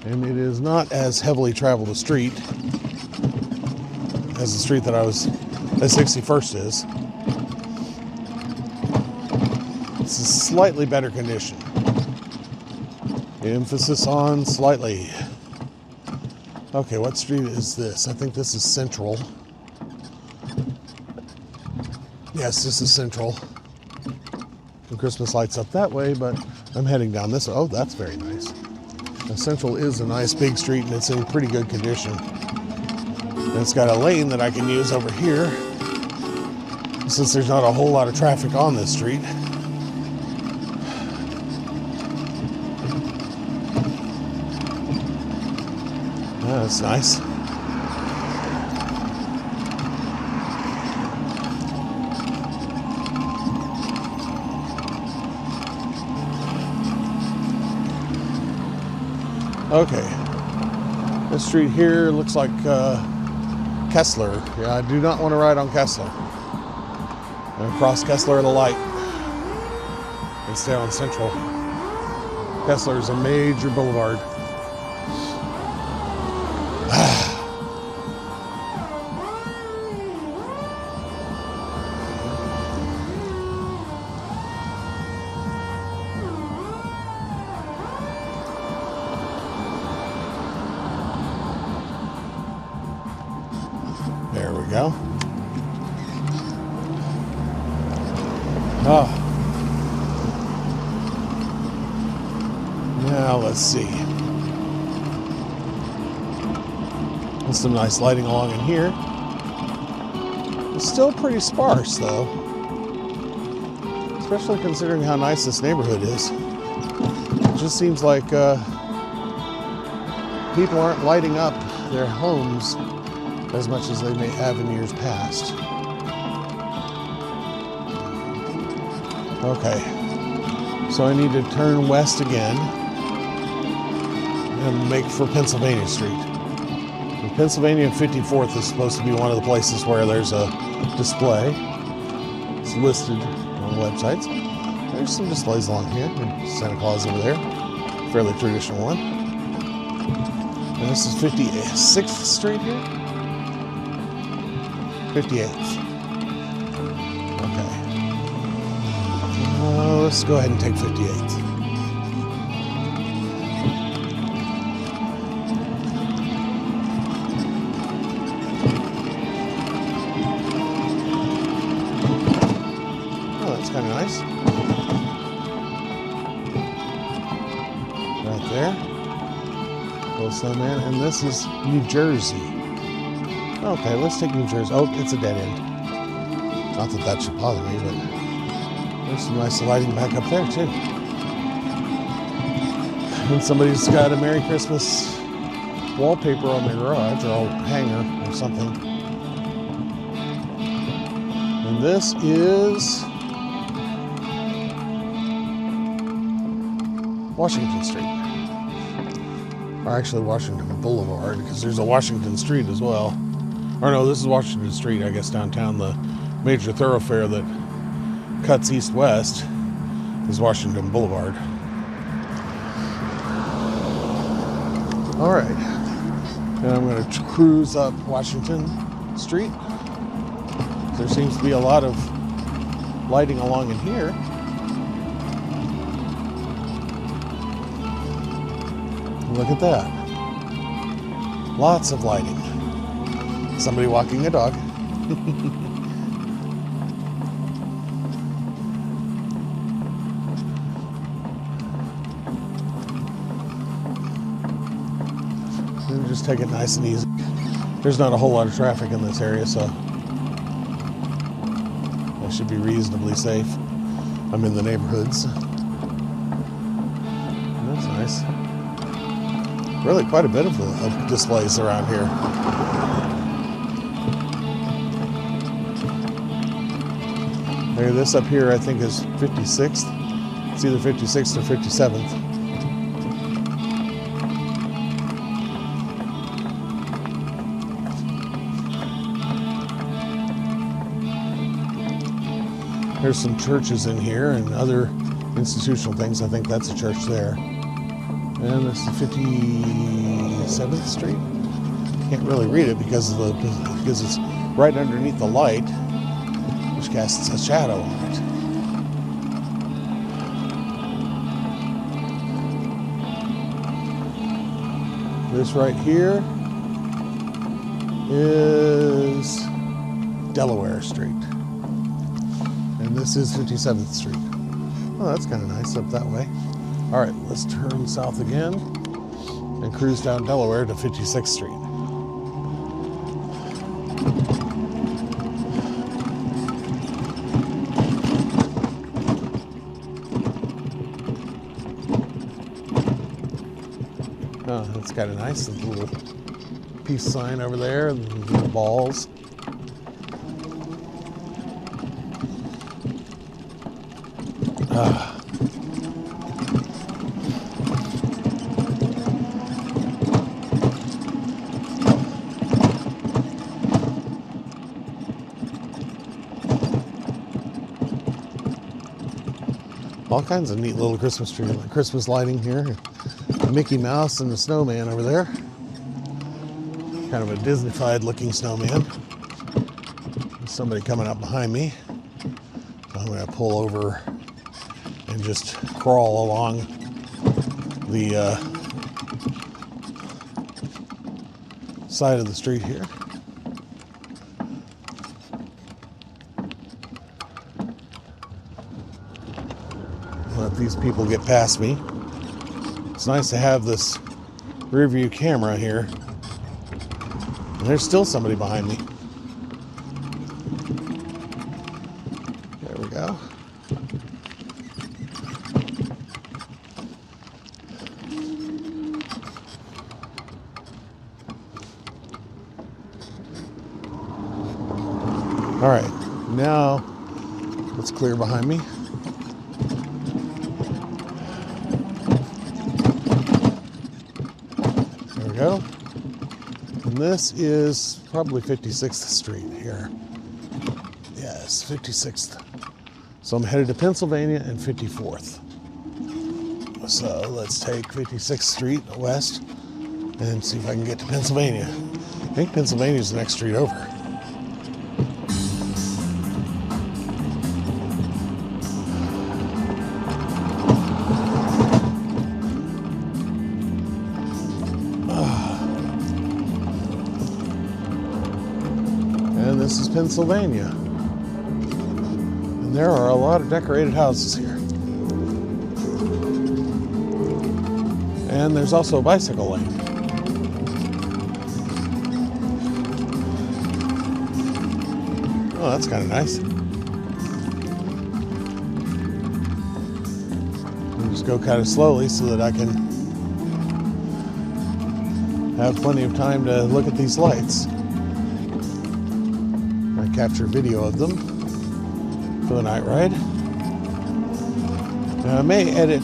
And it is not as heavily traveled a street as the street that as 61st is. It's a slightly better condition. Emphasis on slightly. Okay, what street is this? I think this is Central. Yes, this is Central. The Christmas lights up that way, but I'm heading down this way. Oh, that's very nice. Now, Central is a nice big street, and it's in pretty good condition. And it's got a lane that I can use over here, since there's not a whole lot of traffic on this street. That's nice. Okay. This street here looks like Kessler. Yeah, I do not want to ride on Kessler. I'm going to cross Kessler at a light and stay on Central. Kessler is a major boulevard. There we go. Oh. Now let's see. There's some nice lighting along in here. It's still pretty sparse though. Especially considering how nice this neighborhood is. It just seems like people aren't lighting up their homes as much as they may have in years past. Okay, so I need to turn west again and make for Pennsylvania Street. Pennsylvania and 54th is supposed to be one of the places where there's a display. It's listed on websites. There's some displays along here. Santa Claus over there. Fairly traditional one. And this is 56th Street here? 58th. Okay. Let's go ahead and take 58th. Oh, that's kind of nice. Right there. Little snowman. And this is New Jersey. Okay, let's take New Jersey. Oh, it's a dead end. Not that that should bother me, but there's some nice lighting back up there, too. And somebody's got a Merry Christmas wallpaper on their garage, or a hanger, or something. And this is Washington Street. Or actually Washington Boulevard, because there's a Washington Street as well. Or no, this is Washington Street, I guess, downtown. The major thoroughfare that cuts east-west is Washington Boulevard. All right. And I'm going to cruise up Washington Street. There seems to be a lot of lighting along in here. Look at that. Lots of lighting. Somebody walking a dog. And just take it nice and easy. There's not a whole lot of traffic in this area, so I should be reasonably safe. I'm in the neighborhoods. That's nice. Really quite a bit of displays around here. There, this up here I think is 56th. It's either 56th or 57th. There's some churches in here and other institutional things. I think that's a church there. And this is 57th Street. Can't really read it because it's right underneath the light, which casts a shadow on it. This right here is Delaware Street. And this is 57th Street. Oh, that's kind of nice up that way. All right, let's turn south again and cruise down Delaware to 56th Street. Oh, that's kind of nice. There's a little peace sign over there and little balls. All kinds of neat little Christmas tree, Christmas lighting here. A Mickey Mouse and the snowman over there. Kind of a Disney-fied looking snowman. There's somebody coming up behind me. So I'm going to pull over and just crawl along the side of the street here. Let these people get past me. It's nice to have this rear view camera here. And there's still somebody behind me. There we go. All right, now let's clear behind me. There we go. And this is probably 56th Street here. Yes, 56th. So I'm headed to Pennsylvania and 54th. So let's take 56th Street west and see if I can get to Pennsylvania. I think Pennsylvania is the next street over. And this is Pennsylvania. And there are a lot of decorated houses here. And there's also a bicycle lane. Oh, that's kind of nice. I'll just go kind of slowly so that I can have plenty of time to look at these lights. I capture video of them for the night ride. Now I may edit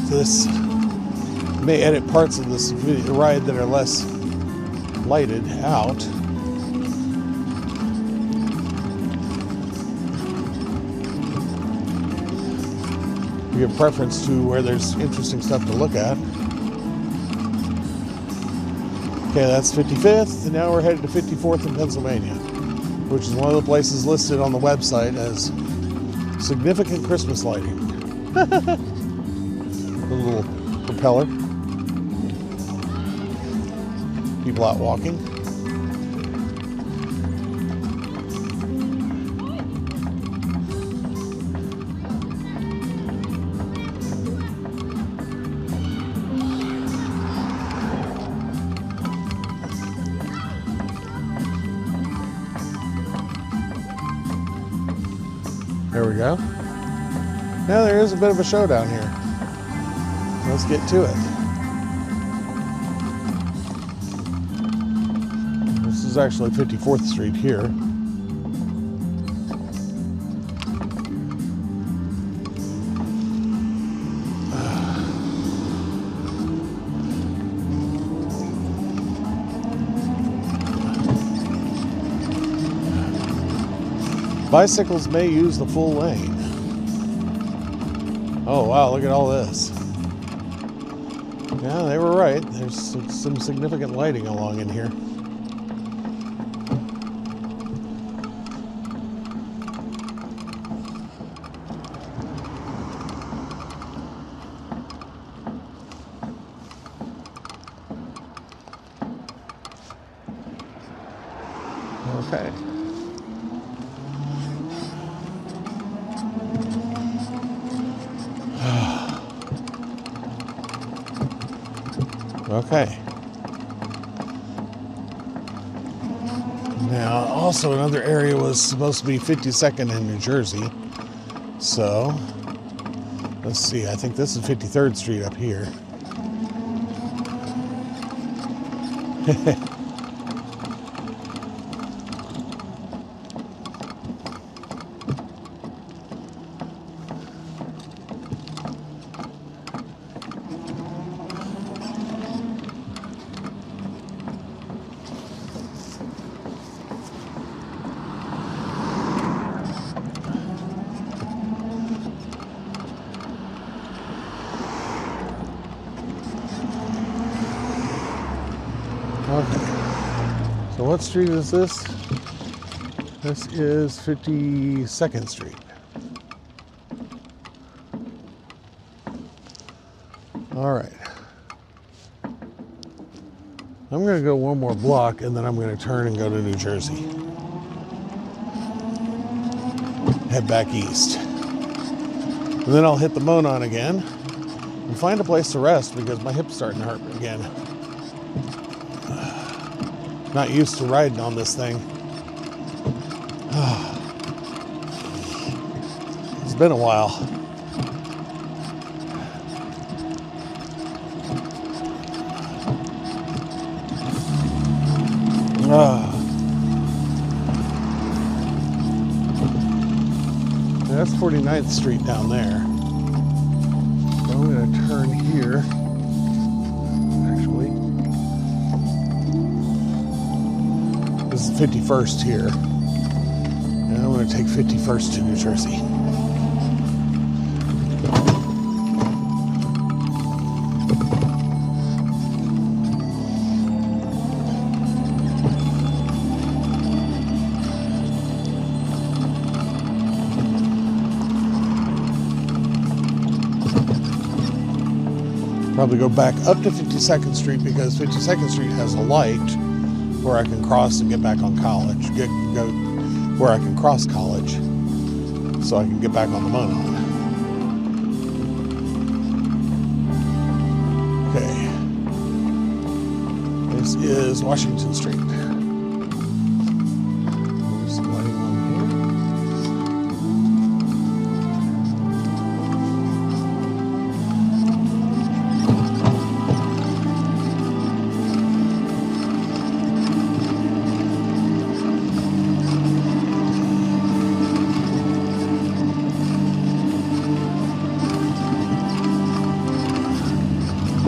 parts of this ride that are less lighted out. Give preference to where there's interesting stuff to look at. Okay, that's 55th, and now we're headed to 54th in Pennsylvania, which is one of the places listed on the website as significant Christmas lighting. A little propeller. People out walking. There we go. Now there is a bit of a showdown here. Let's get to it. This is actually 54th Street here. Bicycles may use the full lane. Oh wow, look at all this. Yeah, they were right. There's some significant lighting along in here. Okay. Okay. Now, also another area was supposed to be 52nd in New Jersey. So, let's see. I think this is 53rd Street up here. Okay. So what street is this? This is 52nd Street. All right. I'm going to go one more block and then I'm going to turn and go to New Jersey. Head back east. And then I'll hit the Monon again and find a place to rest because my hip's starting to hurt again. Not used to riding on this thing. It's been a while. That's 49th Street down there. So I'm going to turn here. Actually. This is 51st here. And I'm going to take 51st to New Jersey. Probably go back up to 52nd Street because 52nd Street has a light where I can cross and get back on College. Go where I can cross College so I can get back on the Monon. Okay. This is Washington Street. There's some lighting on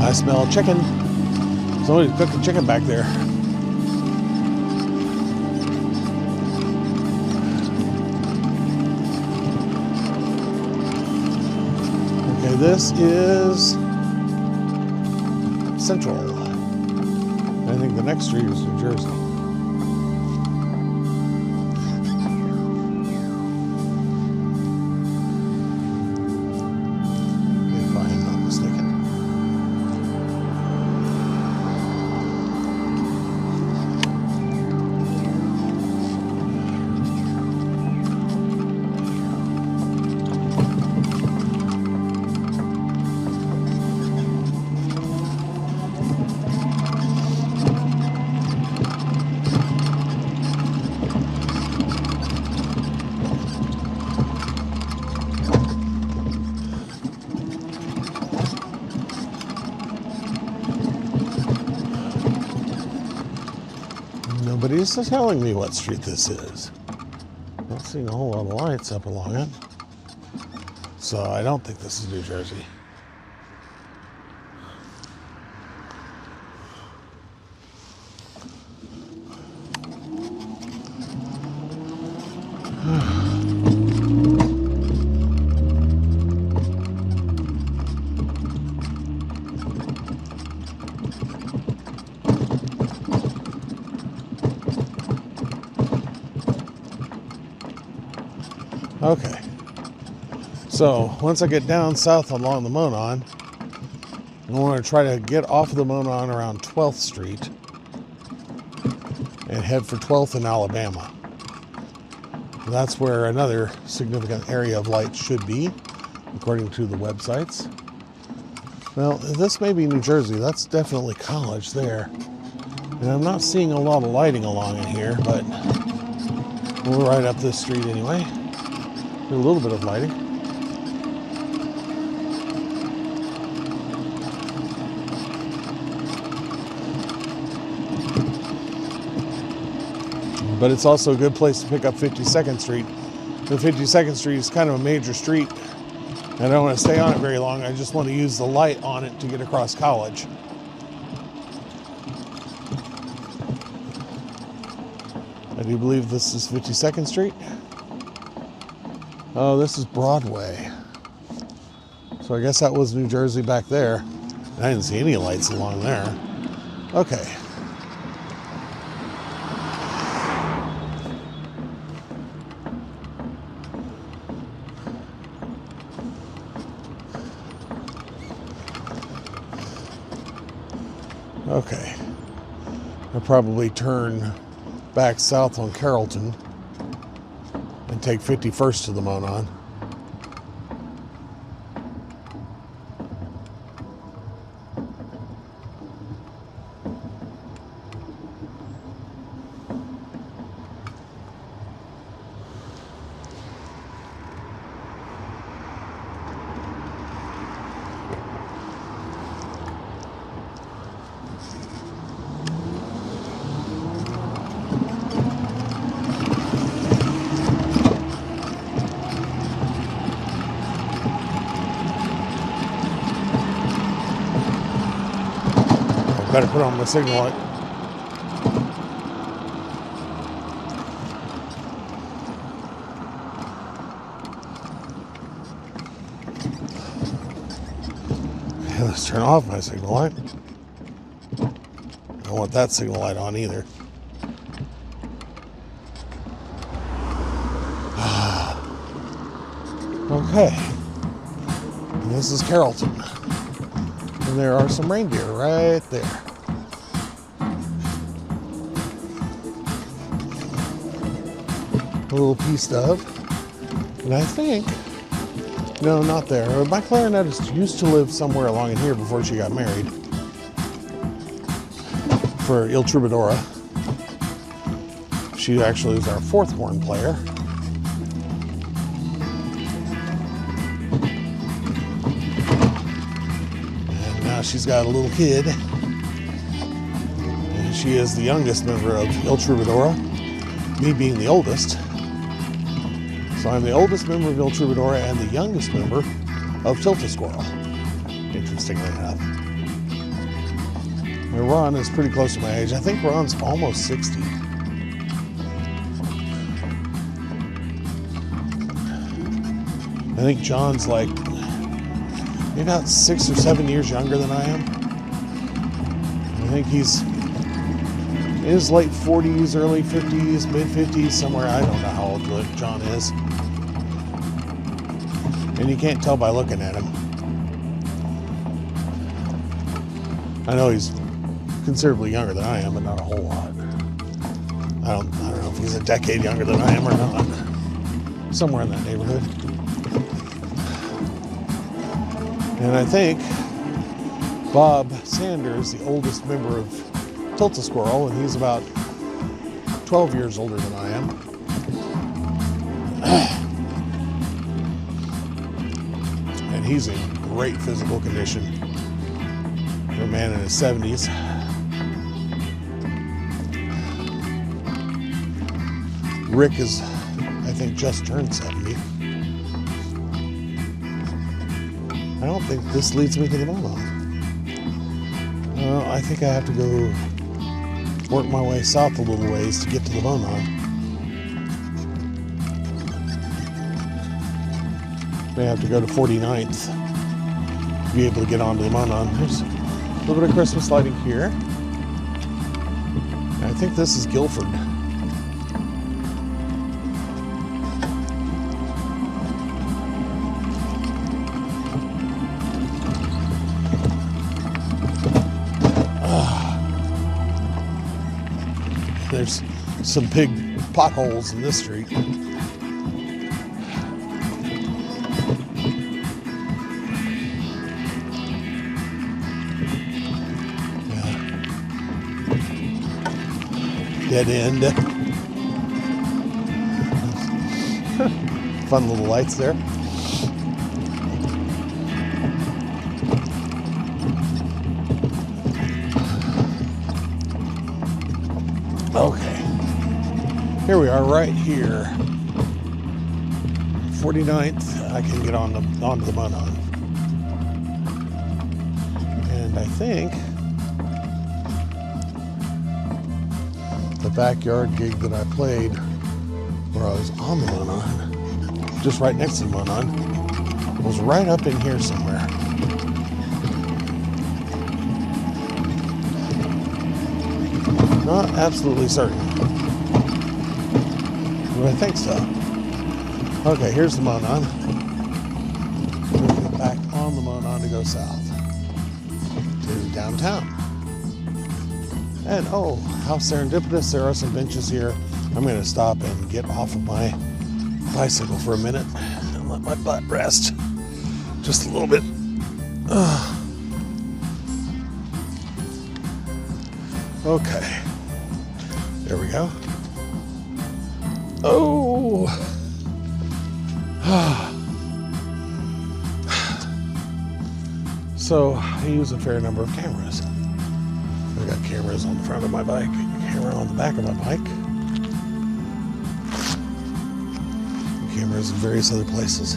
I smell chicken. Somebody's cooking chicken back there. Okay, this is Central. I think the next street is New Jersey. If I am not mistaken. Nobody's telling me what street this is. Not seeing a whole lot of lights up along it. So I don't think this is New Jersey. Okay, so once I get down south along the Monon, I want to try to get off of the Monon around 12th Street and head for 12th in Alabama. That's where another significant area of light should be, according to the websites. Well, this may be New Jersey. That's definitely College there. And I'm not seeing a lot of lighting along in here, but we'll ride up this street anyway. A little bit of lighting. But it's also a good place to pick up 52nd Street. The 52nd Street is kind of a major street. And I don't want to stay on it very long. I just want to use the light on it to get across College. I do believe this is 52nd Street. Oh, this is Broadway. So I guess that was New Jersey back there. I didn't see any lights along there. Okay. Okay. I'll probably turn back south on Carrollton and take 51st to the Monon. Better put on my signal light. Let's turn off my signal light. I don't want that signal light on either. Okay. And this is Carrollton. And there are some reindeer right there. A little piece of. And I think, no, not there. My clarinetist used to live somewhere along in here before she got married. For Il Troubadoura. She actually is our fourth horn player. And now she's got a little kid. And she is the youngest member of Il Troubadoura, me being the oldest. So I'm the oldest member of Il Troubadoura and the youngest member of Tilt-A-Squirrel, interestingly enough. And Ron is pretty close to my age. I think Ron's almost 60. I think John's like maybe about 6 or 7 years younger than I am. I think he's in his late 40s, early 50s, mid 50s, somewhere. I don't know how old John is. And you can't tell by looking at him. I know he's considerably younger than I am, but not a whole lot. I don't know if he's a decade younger than I am or not. Somewhere in that neighborhood. And I think Bob Sanders, the oldest member of Tilt-A-Squirrel, and he's about 12 years older than I am. And he's in great physical condition for a man in his 70s. Rick is, I think, just turned 70. I don't think this leads me to the mono. I think I have to go work my way south a little ways to get to the Monon. May have to go to 49th to be able to get onto the Monon. There's a little bit of Christmas lighting here. I think this is Guilford. There's some big potholes in this street. Yeah. Dead end. Fun little lights there. Okay, here we are right here. 49th, I can get onto the Monon. And I think the backyard gig that I played where I was on the Monon, just right next to the Monon, was right up in here somewhere. Not absolutely certain, but I think so. Okay, here's the Monon. We'll get back on the Monon to go south to downtown. And oh, how serendipitous, there are some benches here. I'm going to stop and get off of my bicycle for a minute and let my butt rest just a little bit. Okay. There we go. Oh. So I use a fair number of cameras. I got cameras on the front of my bike, a camera on the back of my bike, and cameras in various other places.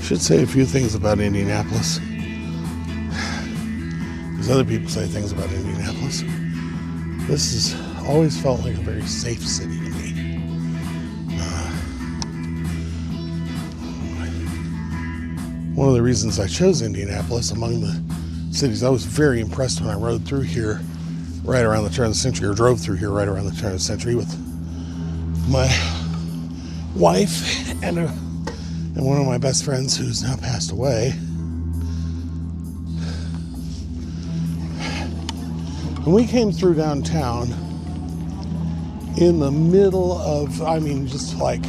Should say a few things about Indianapolis, because other people say things about Indianapolis. This is always felt like a very safe city to me. One of the reasons I chose Indianapolis among the cities, I was very impressed when I rode through here right around the turn of the century, or drove through here right around the turn of the century with my wife and one of my best friends who's now passed away. And we came through downtown in the middle of, just like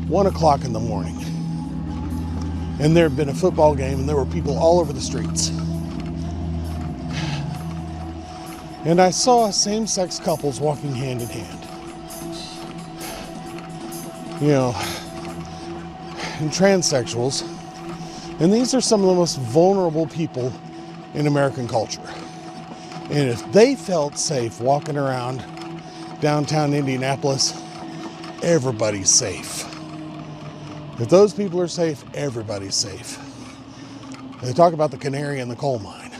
1 o'clock in the morning. And there had been a football game and there were people all over the streets. And I saw same-sex couples walking hand in hand. And transsexuals. And these are some of the most vulnerable people in American culture. And if they felt safe walking around downtown Indianapolis, everybody's safe. If those people are safe, everybody's safe. They talk about the canary in the coal mine.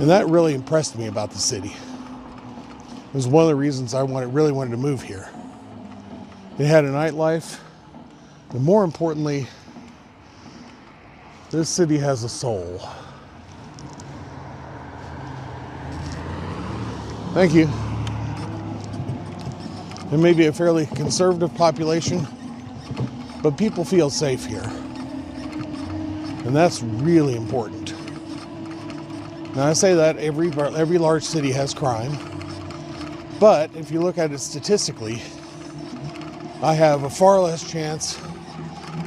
And that really impressed me about the city. It was one of the reasons I really wanted to move here. It had a nightlife, and more importantly, this city has a soul. Thank you. It may be a fairly conservative population, but people feel safe here. And that's really important. Now I say that every large city has crime, but if you look at it statistically, I have a far less chance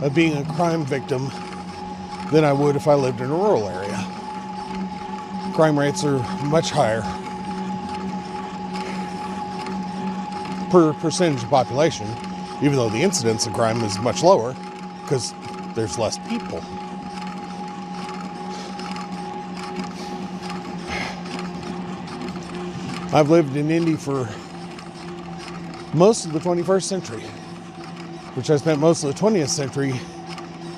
of being a crime victim than I would if I lived in a rural area. Crime rates are much higher per percentage of population, even though the incidence of crime is much lower because there's less people. I've lived in Indy for most of the 21st century, which I spent most of the 20th century,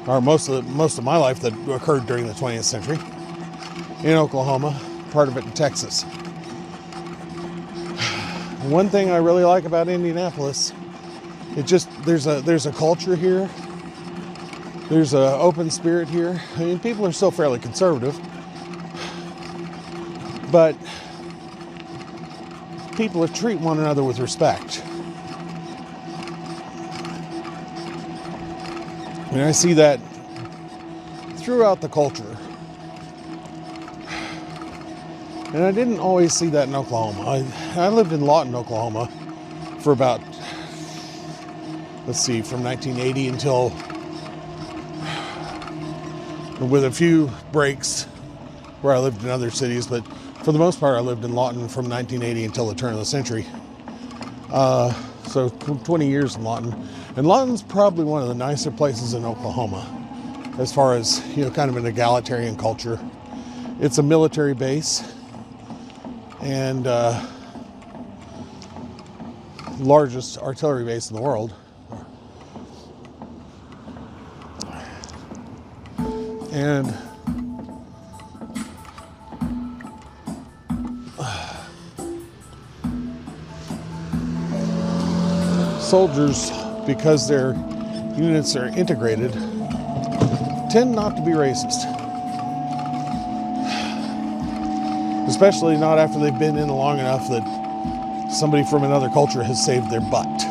or most of my life that occurred during the 20th century, in Oklahoma, part of it in Texas. One thing I really like about Indianapolis, there's a culture here. There's an open spirit here. People are still fairly conservative, but people treat one another with respect. And I see that throughout the culture. And I didn't always see that in Oklahoma. I lived in Lawton, Oklahoma for about, from 1980 until, with a few breaks where I lived in other cities, but for the most part I lived in Lawton from 1980 until the turn of the century. So 20 years in Lawton. And Lawton's probably one of the nicer places in Oklahoma as far as, kind of an egalitarian culture. It's a military base and largest artillery base in the world. And soldiers, because their units are integrated, tend not to be racist. Especially not after they've been in long enough that somebody from another culture has saved their butt.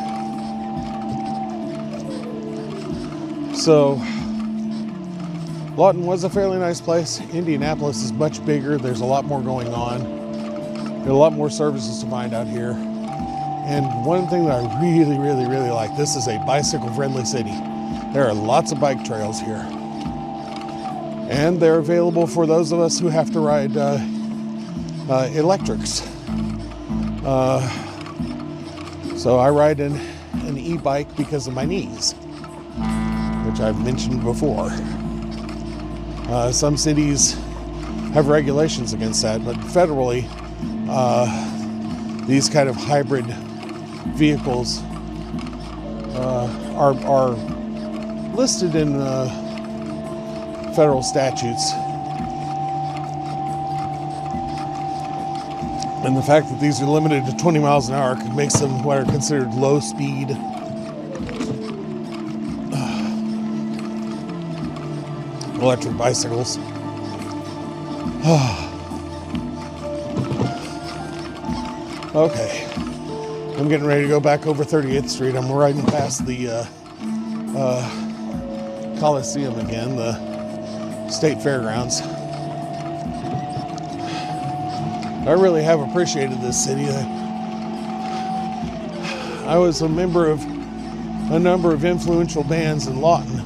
So, Lawton was a fairly nice place. Indianapolis is much bigger. There's a lot more going on. There are a lot more services to find out here. And one thing that I really, really, really like, this is a bicycle-friendly city. There are lots of bike trails here. And they're available for those of us who have to ride electrics. So I ride an e-bike because of my knees, which I've mentioned before. Some cities have regulations against that, but federally, these kind of hybrid vehicles are listed in federal statutes And the fact that these are limited to 20 miles an hour makes them what are considered low speed. Electric bicycles. Okay. I'm getting ready to go back over 30th Street. I'm riding past the Coliseum again, the State Fairgrounds. I really have appreciated this city. I was a member of a number of influential bands in Lawton.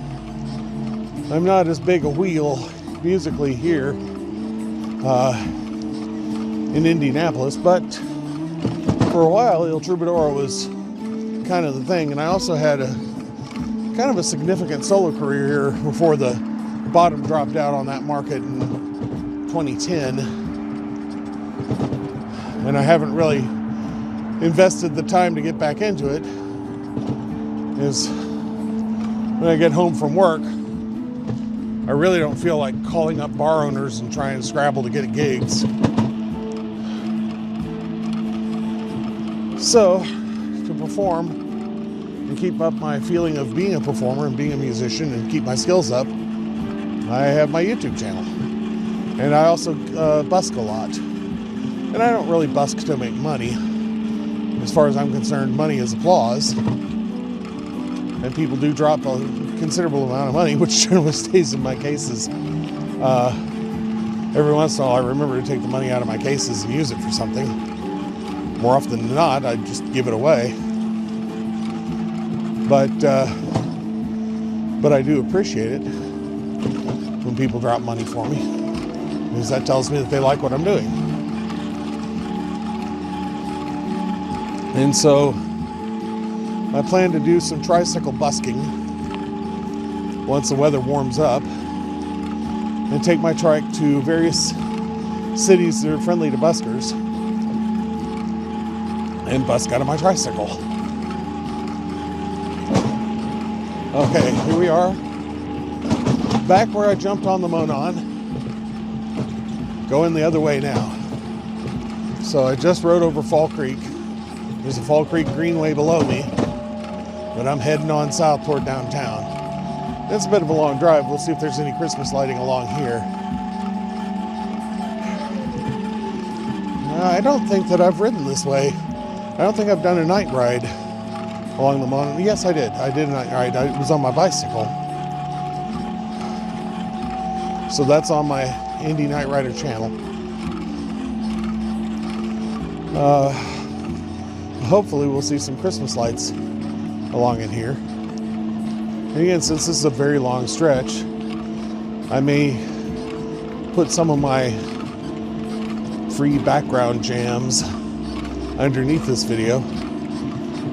I'm not as big a wheel musically here in Indianapolis, but for a while Il Troubadour was kind of the thing, and I also had a kind of a significant solo career here before the bottom dropped out on that market in 2010, and I haven't really invested the time to get back into it. Is when I get home from work, I really don't feel like calling up bar owners and trying to scrabble to get gigs. So, to perform and keep up my feeling of being a performer and being a musician and keep my skills up, I have my YouTube channel. And I also busk a lot. And I don't really busk to make money. As far as I'm concerned, money is applause. And people do drop a considerable amount of money, which generally stays in my cases. Every once in a while, I remember to take the money out of my cases and use it for something. More often than not, I just give it away. But I do appreciate it when people drop money for me, because that tells me that they like what I'm doing. And so I plan to do some tricycle busking once the weather warms up, and take my trike to various cities that are friendly to buskers and busk out of my tricycle. Okay, here we are, back where I jumped on the Monon, going the other way now. So I just rode over Fall Creek. There's a Fall Creek Greenway below me, but I'm heading on south toward downtown. It's a bit of a long drive. We'll see if there's any Christmas lighting along here. I don't think that I've ridden this way. I don't think I've done a night ride along the Monon. Yes, I did. I did a night ride. It was on my bicycle. So that's on my Indy Night Rider channel. Hopefully we'll see some Christmas lights along in here. And again, since this is a very long stretch, I may put some of my free background jams underneath this video.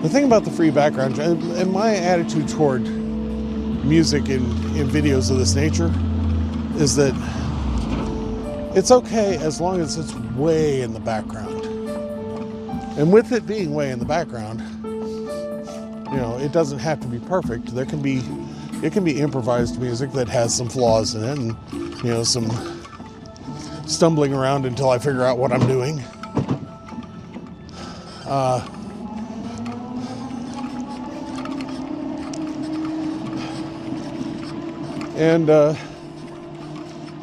The thing about the free background jam, and my attitude toward music in videos of this nature, is that it's okay as long as it's way in the background. And with it being way in the background, you know, it doesn't have to be perfect. It can be improvised music that has some flaws in it, and, you know, some stumbling around until I figure out what I'm doing.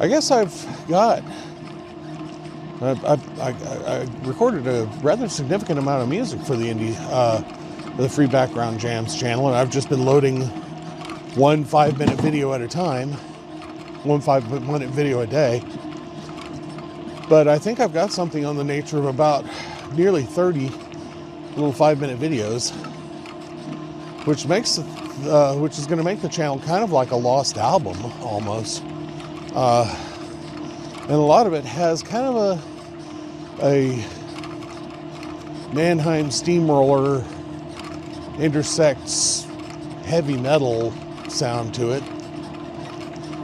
I guess I recorded a rather significant amount of music for the Indy, the free Background Jamz channel, and I've just been loading one 5-minute video at a time, one 5-minute video a day. But I think I've got something on the nature of about nearly 30 little 5-minute videos, which is going to make the channel kind of like a lost album almost. And a lot of it has kind of a Mannheim Steamroller intersects heavy metal sound to it.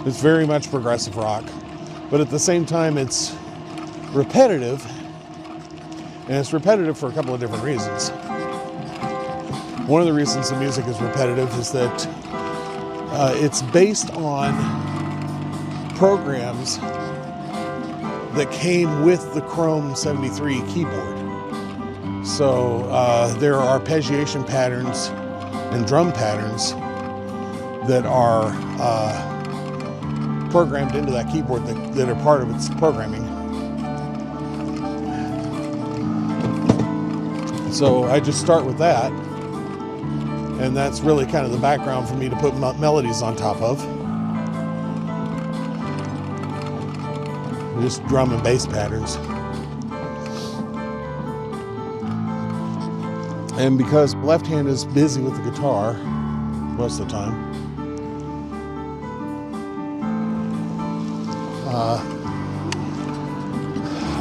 It's very much progressive rock, but at the same time it's repetitive, and it's repetitive for a couple of different reasons. One of the reasons the music is repetitive is that it's based on programs that came with the Chrome 73 keyboard. So there are arpeggiation patterns and drum patterns that are programmed into that keyboard that are part of its programming. So I just start with that, and that's really kind of the background for me to put melodies on top of. Just drum and bass patterns. And because left hand is busy with the guitar most of the time,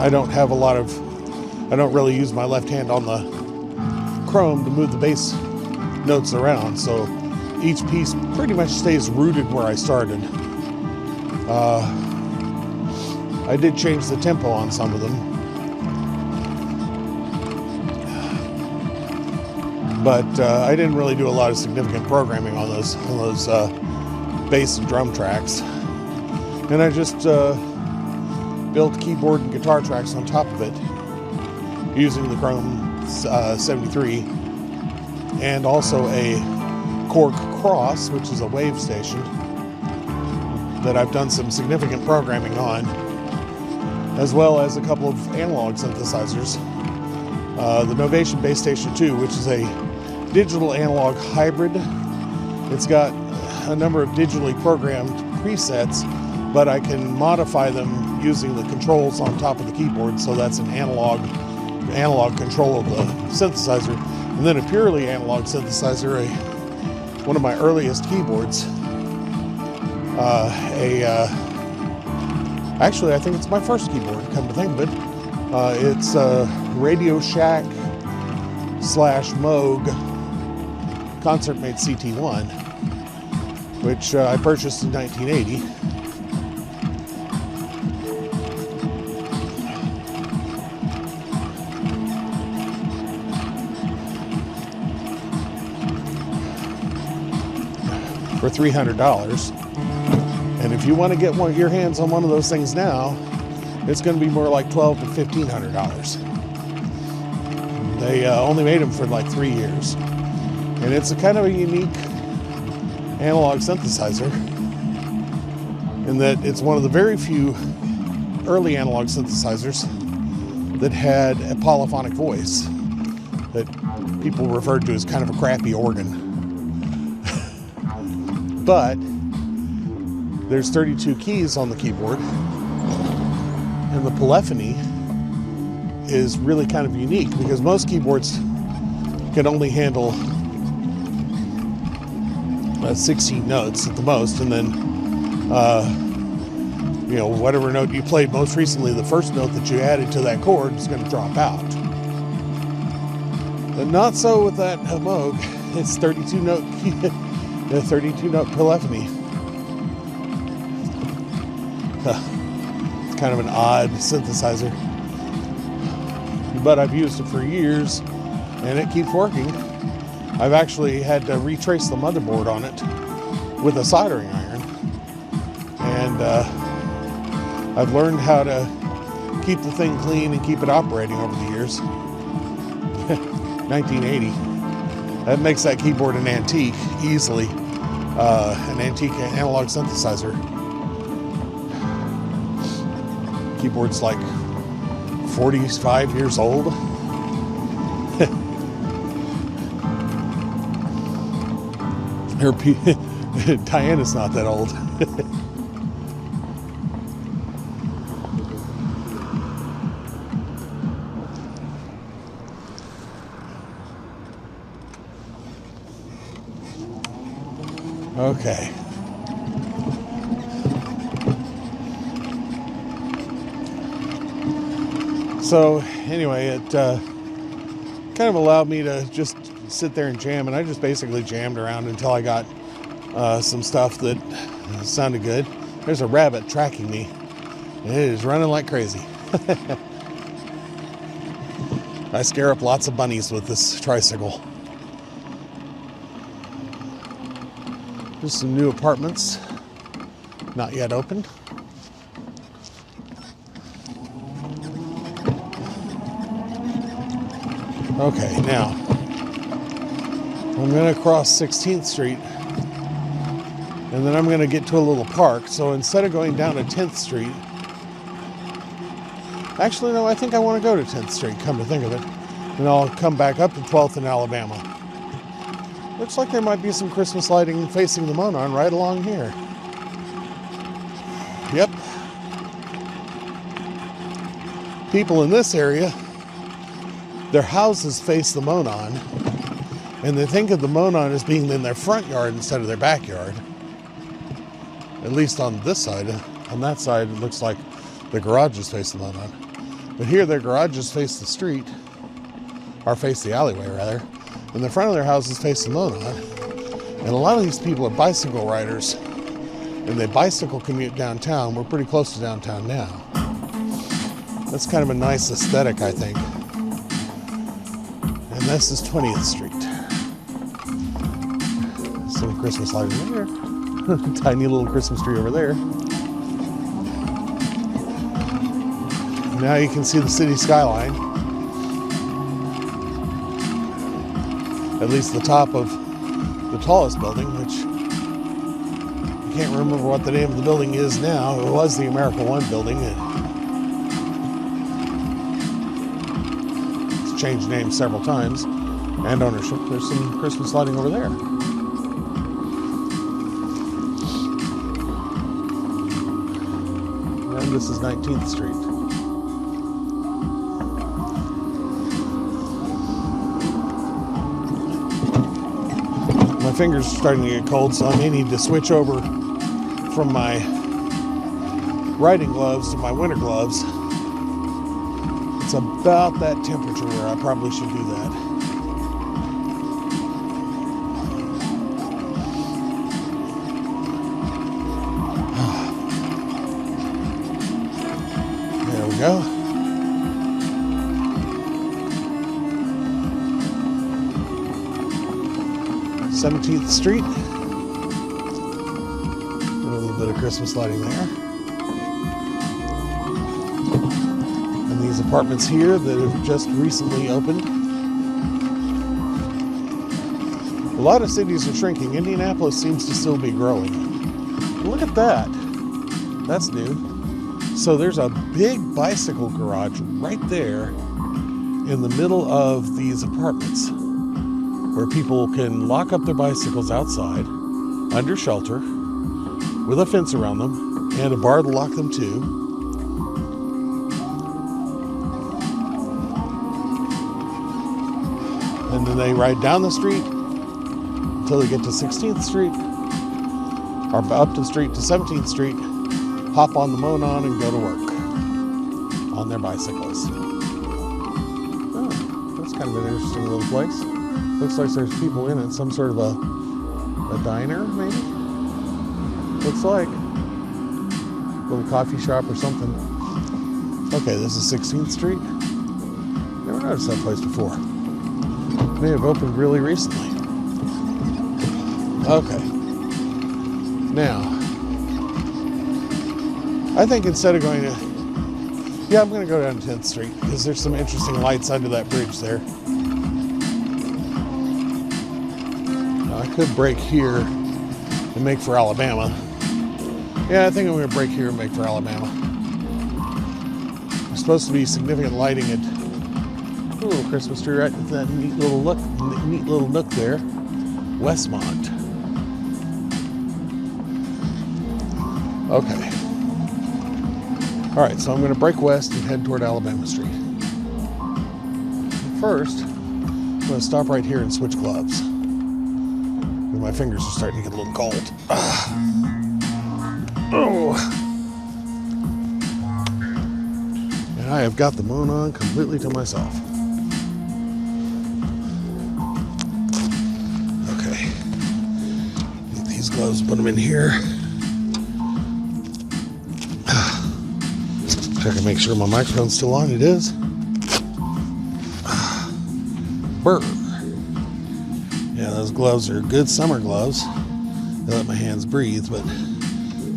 I don't really use my left hand on the Chrome to move the bass notes around, so each piece pretty much stays rooted where I started. I did change the tempo on some of them, but I didn't really do a lot of significant programming on those bass and drum tracks, and I just built keyboard and guitar tracks on top of it using the Chrome 73 and also a Korg Cross, which is a wave station that I've done some significant programming on, as well as a couple of analog synthesizers. The Novation Bass Station 2, which is a digital analog hybrid. It's got a number of digitally programmed presets, but I can modify them using the controls on top of the keyboard, so that's an analog control of the synthesizer. And then a purely analog synthesizer, one of my earliest keyboards, actually I think it's my first keyboard, come to think of it. It's a Radio Shack / Moog Concert Made CT1, which I purchased in 1980. For $300. And if you want to get your hands on one of those things now, it's going to be more like $1,200 to $1,500. They only made them for like 3 years. And it's a kind of a unique analog synthesizer in that it's one of the very few early analog synthesizers that had a polyphonic voice that people referred to as kind of a crappy organ. But there's 32 keys on the keyboard, and the polyphony is really kind of unique because most keyboards can only handle 16 notes at the most, and then whatever note you played most recently, the first note that you added to that chord is going to drop out. But not so with that Moog. It's 32 note the 32 note polyphony. It's kind of an odd synthesizer, but I've used it for years and it keeps working. I've actually had to retrace the motherboard on it with a soldering iron, and I've learned how to keep the thing clean and keep it operating over the years. 1980. That makes that keyboard an antique, easily. An antique analog synthesizer. Keyboard's like 45 years old. Diana's not that old. Okay. So anyway, it kind of allowed me to just sit there and jam, and I just basically jammed around until I got some stuff that sounded good. There's a rabbit tracking me, and it is running like crazy. I scare up lots of bunnies with this tricycle. There's some new apartments, not yet opened. Okay, now I'm going to cross 16th Street, and then I'm going to get to a little park. So instead of going down to 10th Street, actually, no, I think I want to go to 10th Street, come to think of it. And I'll come back up to 12th in Alabama. Looks like there might be some Christmas lighting facing the Monon right along here. Yep. People in this area, their houses face the Monon, and they think of the Monon as being in their front yard instead of their backyard. At least on this side. On that side, it looks like the garages face the Monon. But here, their garages face the street, or face the alleyway, rather, and the front of their houses face the Monon. And a lot of these people are bicycle riders, and they bicycle commute downtown. We're pretty close to downtown now. That's kind of a nice aesthetic, I think. And this is 20th Street. Some Christmas lighting there. Tiny little Christmas tree over there. Now you can see the city skyline. At least the top of the tallest building, which I can't remember what the name of the building is now. It was the America One building. It's changed names several times and ownership. There's some Christmas lighting over there. And this is 19th Street. My fingers are starting to get cold, so I may need to switch over from my riding gloves to my winter gloves. It's about that temperature where I probably should do that. There we go. Seventeenth Street. A little bit of Christmas lighting there. And these apartments here that have just recently opened. A lot of cities are shrinking. Indianapolis seems to still be growing. Look at that. That's new. So there's a big bicycle garage right there in the middle of these apartments, where people can lock up their bicycles outside, under shelter, with a fence around them, and a bar to lock them to. And then they ride down the street until they get to 16th Street, or up the street to 17th Street, hop on the Monon and go to work on their bicycles. Oh, that's kind of an interesting little place. Looks like there's people in it. Some sort of a diner, maybe? Looks like. A little coffee shop or something. Okay, this is 16th Street. Never noticed that place before. May have opened really recently. Okay. Now, I think instead of going to... Yeah, I'm going to go down 10th Street because there's some interesting lights under that bridge there. I could break here and make for Alabama. Yeah, I think I'm going to break here and make for Alabama. There's supposed to be significant lighting at a little Christmas tree right at that neat little nook there, Westmont. Okay. All right, so I'm going to break west and head toward Alabama Street. First, I'm going to stop right here and switch gloves. My fingers are starting to get a little cold. Oh. And I have got the Monon completely to myself. Okay. Get these gloves, put them in here. Check and make sure my microphone's still on. It is. Brr. Yeah, those gloves are good summer gloves. They let my hands breathe, but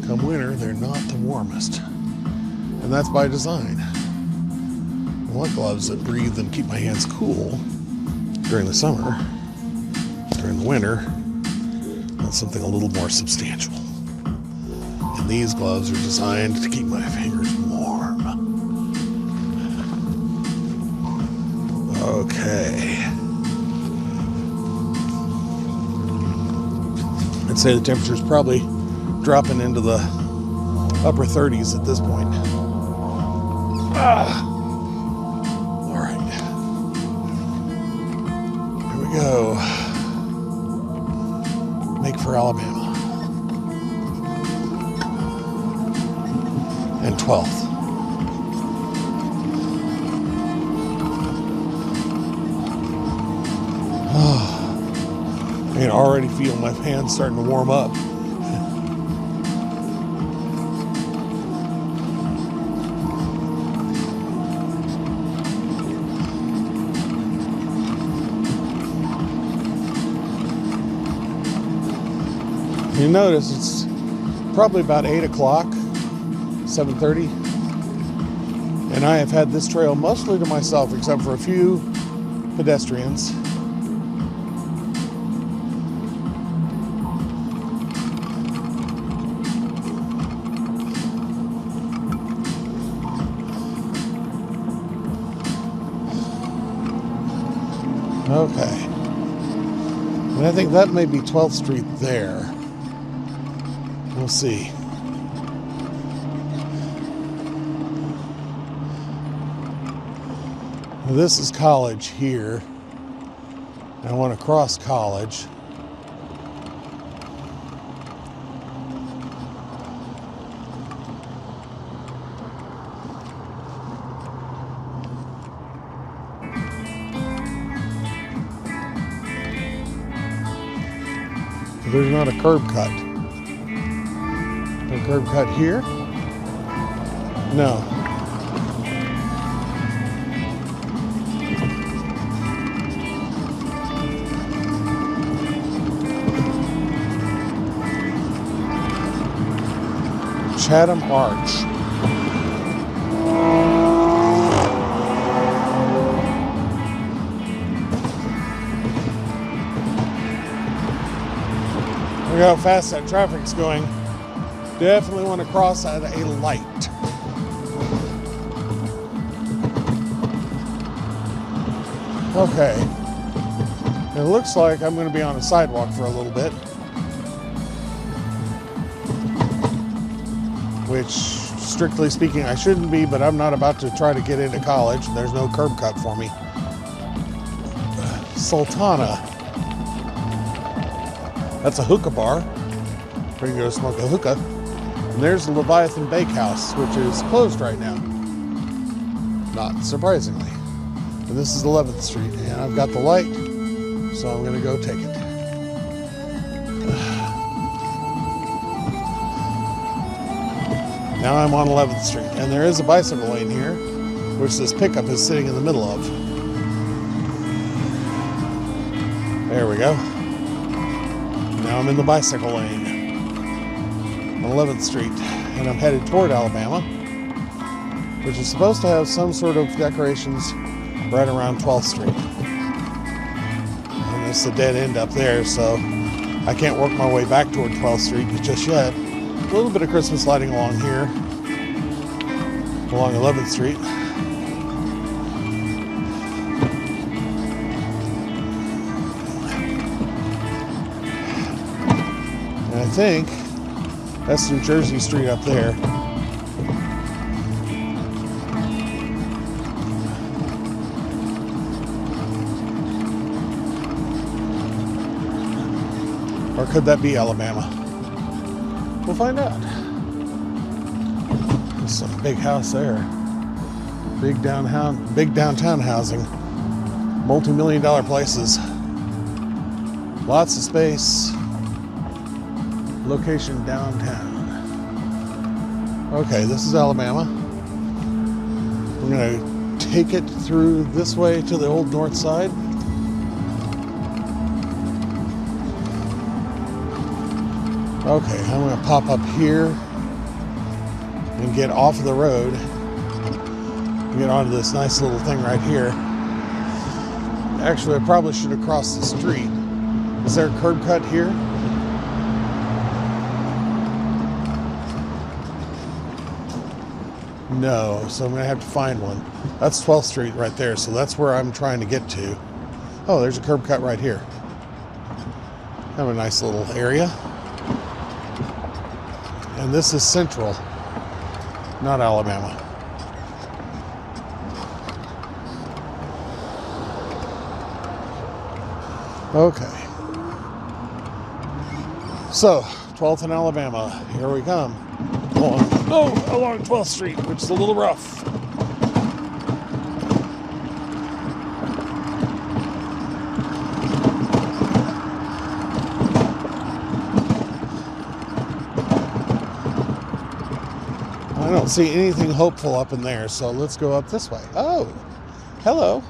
come winter, they're not the warmest. And that's by design. I want gloves that breathe and keep my hands cool. during the summer. During the winter, that's something a little more substantial. And these gloves are designed to keep my fingers warm. Okay. I'd say the temperature's probably dropping into the upper 30s at this point. All right. Here we go. Make for Alabama. And 12th. I can already feel my hands starting to warm up. You notice it's probably about 8 o'clock, 7:30, and I have had this trail mostly to myself except for a few pedestrians. Okay, and I think that may be 12th Street there. We'll see. This is College here. I want to cross College. There's not a curb cut. A curb cut here? No. Chatham Arch. Look how fast that traffic's going. Definitely want to cross at a light. Okay. It looks like I'm going to be on a sidewalk for a little bit. Which, strictly speaking, I shouldn't be, but I'm not about to try to get into College. There's no curb cut for me. Sultana. That's a hookah bar. Where you go smoke a hookah. And there's the Leviathan Bakehouse, which is closed right now. Not surprisingly. And this is 11th Street, and I've got the light, so I'm going to go take it. Now I'm on 11th Street, and there is a bicycle lane here, which this pickup is sitting in the middle of. There we go. Now I'm in the bicycle lane on 11th Street, and I'm headed toward Alabama, which is supposed to have some sort of decorations right around 12th Street. And it's a dead end up there, so I can't work my way back toward 12th Street just yet. A little bit of Christmas lighting along here, along 11th Street. And I think that's New Jersey Street up there. Or could that be Alabama? We'll find out. There's some big house there. Big downtown housing. Multi-million-dollar places. Lots of space. Location downtown. Okay, this is Alabama. We're going to take it through this way to the old north side. Okay, I'm going to pop up here and get off of the road and get onto this nice little thing right here. Actually, I probably should have crossed the street. Is there a curb cut here? No, so I'm going to have to find one. That's 12th Street right there, so that's where I'm trying to get to. Oh, there's a curb cut right here. Have a nice little area. And this is Central, not Alabama. Okay. So, 12th and Alabama, here we come. Along 12th Street, which is a little rough. I don't see anything hopeful up in there, so let's go up this way. Oh, hello.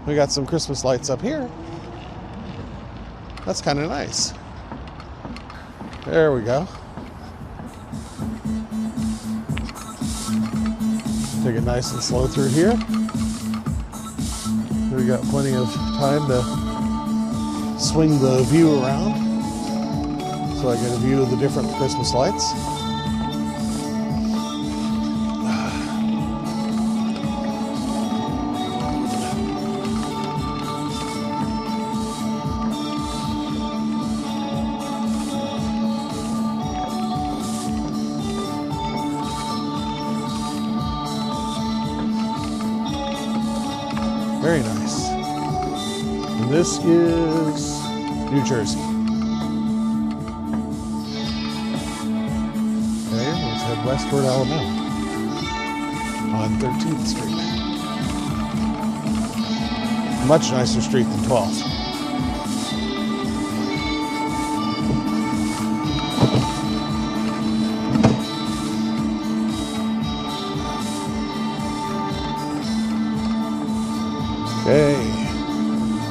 We got some Christmas lights up here. That's kind of nice. There we go. Take it nice and slow through here. We got plenty of time to swing the view around so I get a view of the different Christmas lights. Very nice. And this is New Jersey. Okay, let's head west toward Alabama on 13th Street. Much nicer street than 12th. Okay,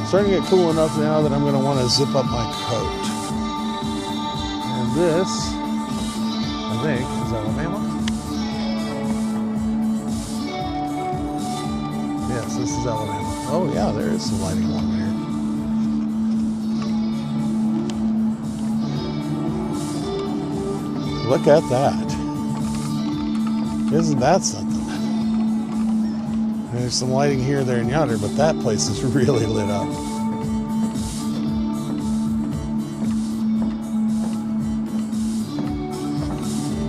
starting to get cool enough now that I'm going to want to zip up my coat. And this, I think, is Alabama. Yes, this is Alabama. Oh yeah, there is some lighting along there. Look at that. Isn't that something? There's some lighting here, there, and yonder, but that place is really lit up.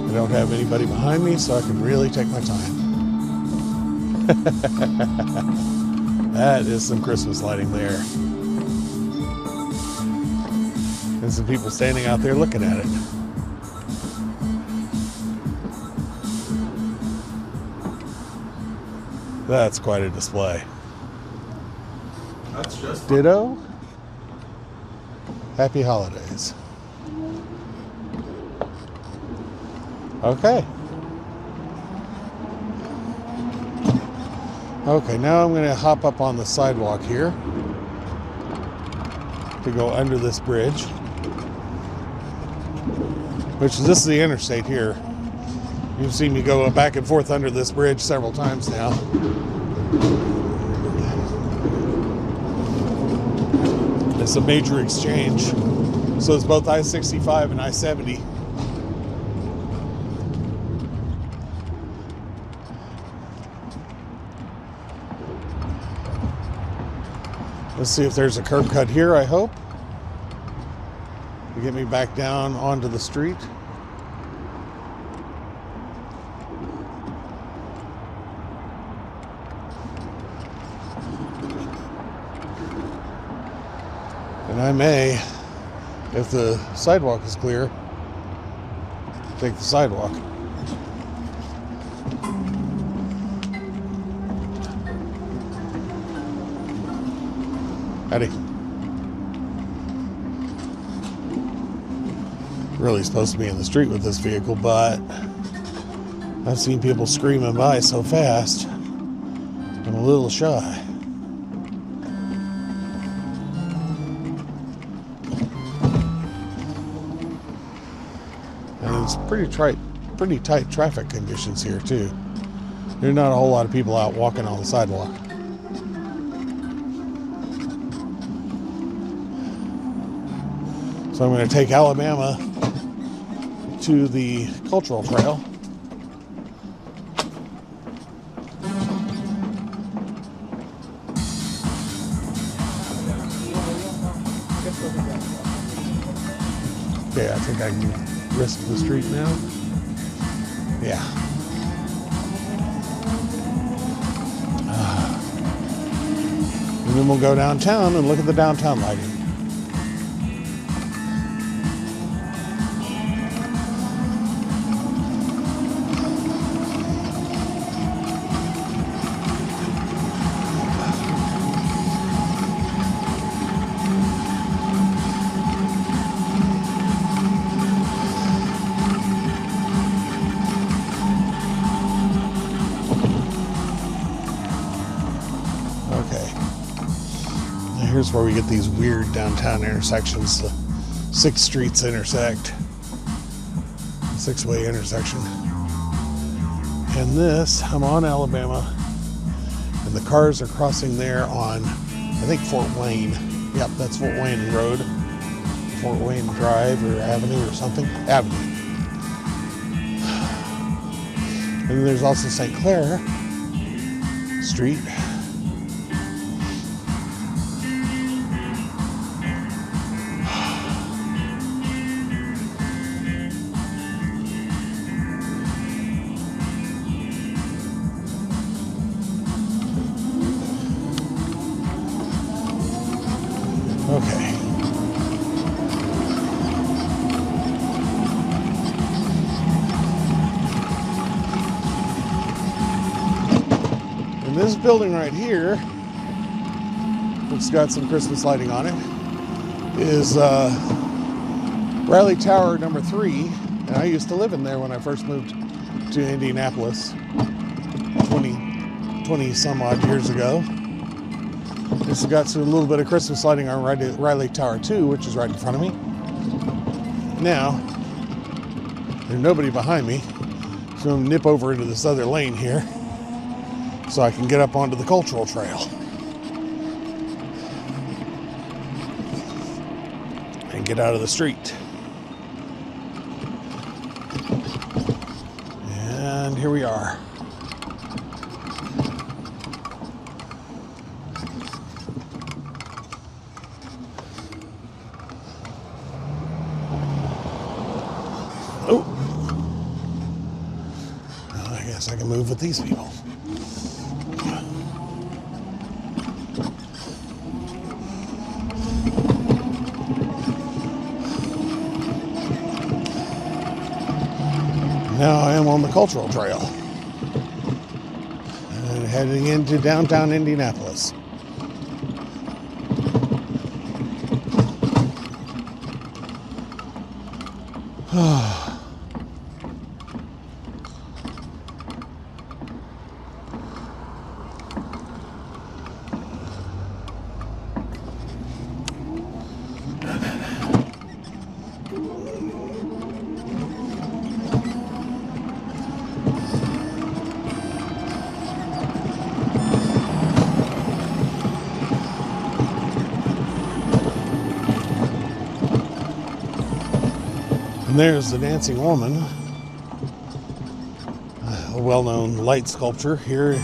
I don't have anybody behind me, so I can really take my time. That is some Christmas lighting there. And some people standing out there looking at it. That's quite a display. That's just Ditto. Happy holidays. Okay. Okay, now I'm going to hop up on the sidewalk here to go under this bridge. This is the interstate here. You've seen me go back and forth under this bridge several times now. It's a major exchange. So it's both I-65 and I-70. Let's see if there's a curb cut here, I hope, to get me back down onto the street. And I may, if the sidewalk is clear, take the sidewalk. Howdy. Really supposed to be in the street with this vehicle, but I've seen people screaming by so fast, I'm a little shy. And it's pretty tight traffic conditions here too. There's not a whole lot of people out walking on the sidewalk. So I'm going to take Alabama to the Cultural Trail. Okay, I think I can risk the street now. Yeah. And then we'll go downtown and look at the downtown lighting. Here's where we get these weird downtown intersections. The 6 streets intersect. 6-way intersection. And this, I'm on Alabama, and the cars are crossing there on, I think, Fort Wayne. Yep, that's Fort Wayne Road. Fort Wayne Drive or Avenue or something. Avenue. And then there's also St. Clair Street. Okay. And this building right here, which's got some Christmas lighting on it, is Riley Tower number 3. And I used to live in there when I first moved to Indianapolis 20 some odd years ago. This has got a little bit of Christmas lighting on Riley Tower 2, which is right in front of me. Now, there's nobody behind me, so I'm going to nip over into this other lane here so I can get up onto the Cultural Trail and get out of the street. And here we are. Oh, well, I guess I can move with these people. Now I am on the Cultural Trail and heading into downtown Indianapolis. And there's the Dancing Woman, a well-known light sculpture here,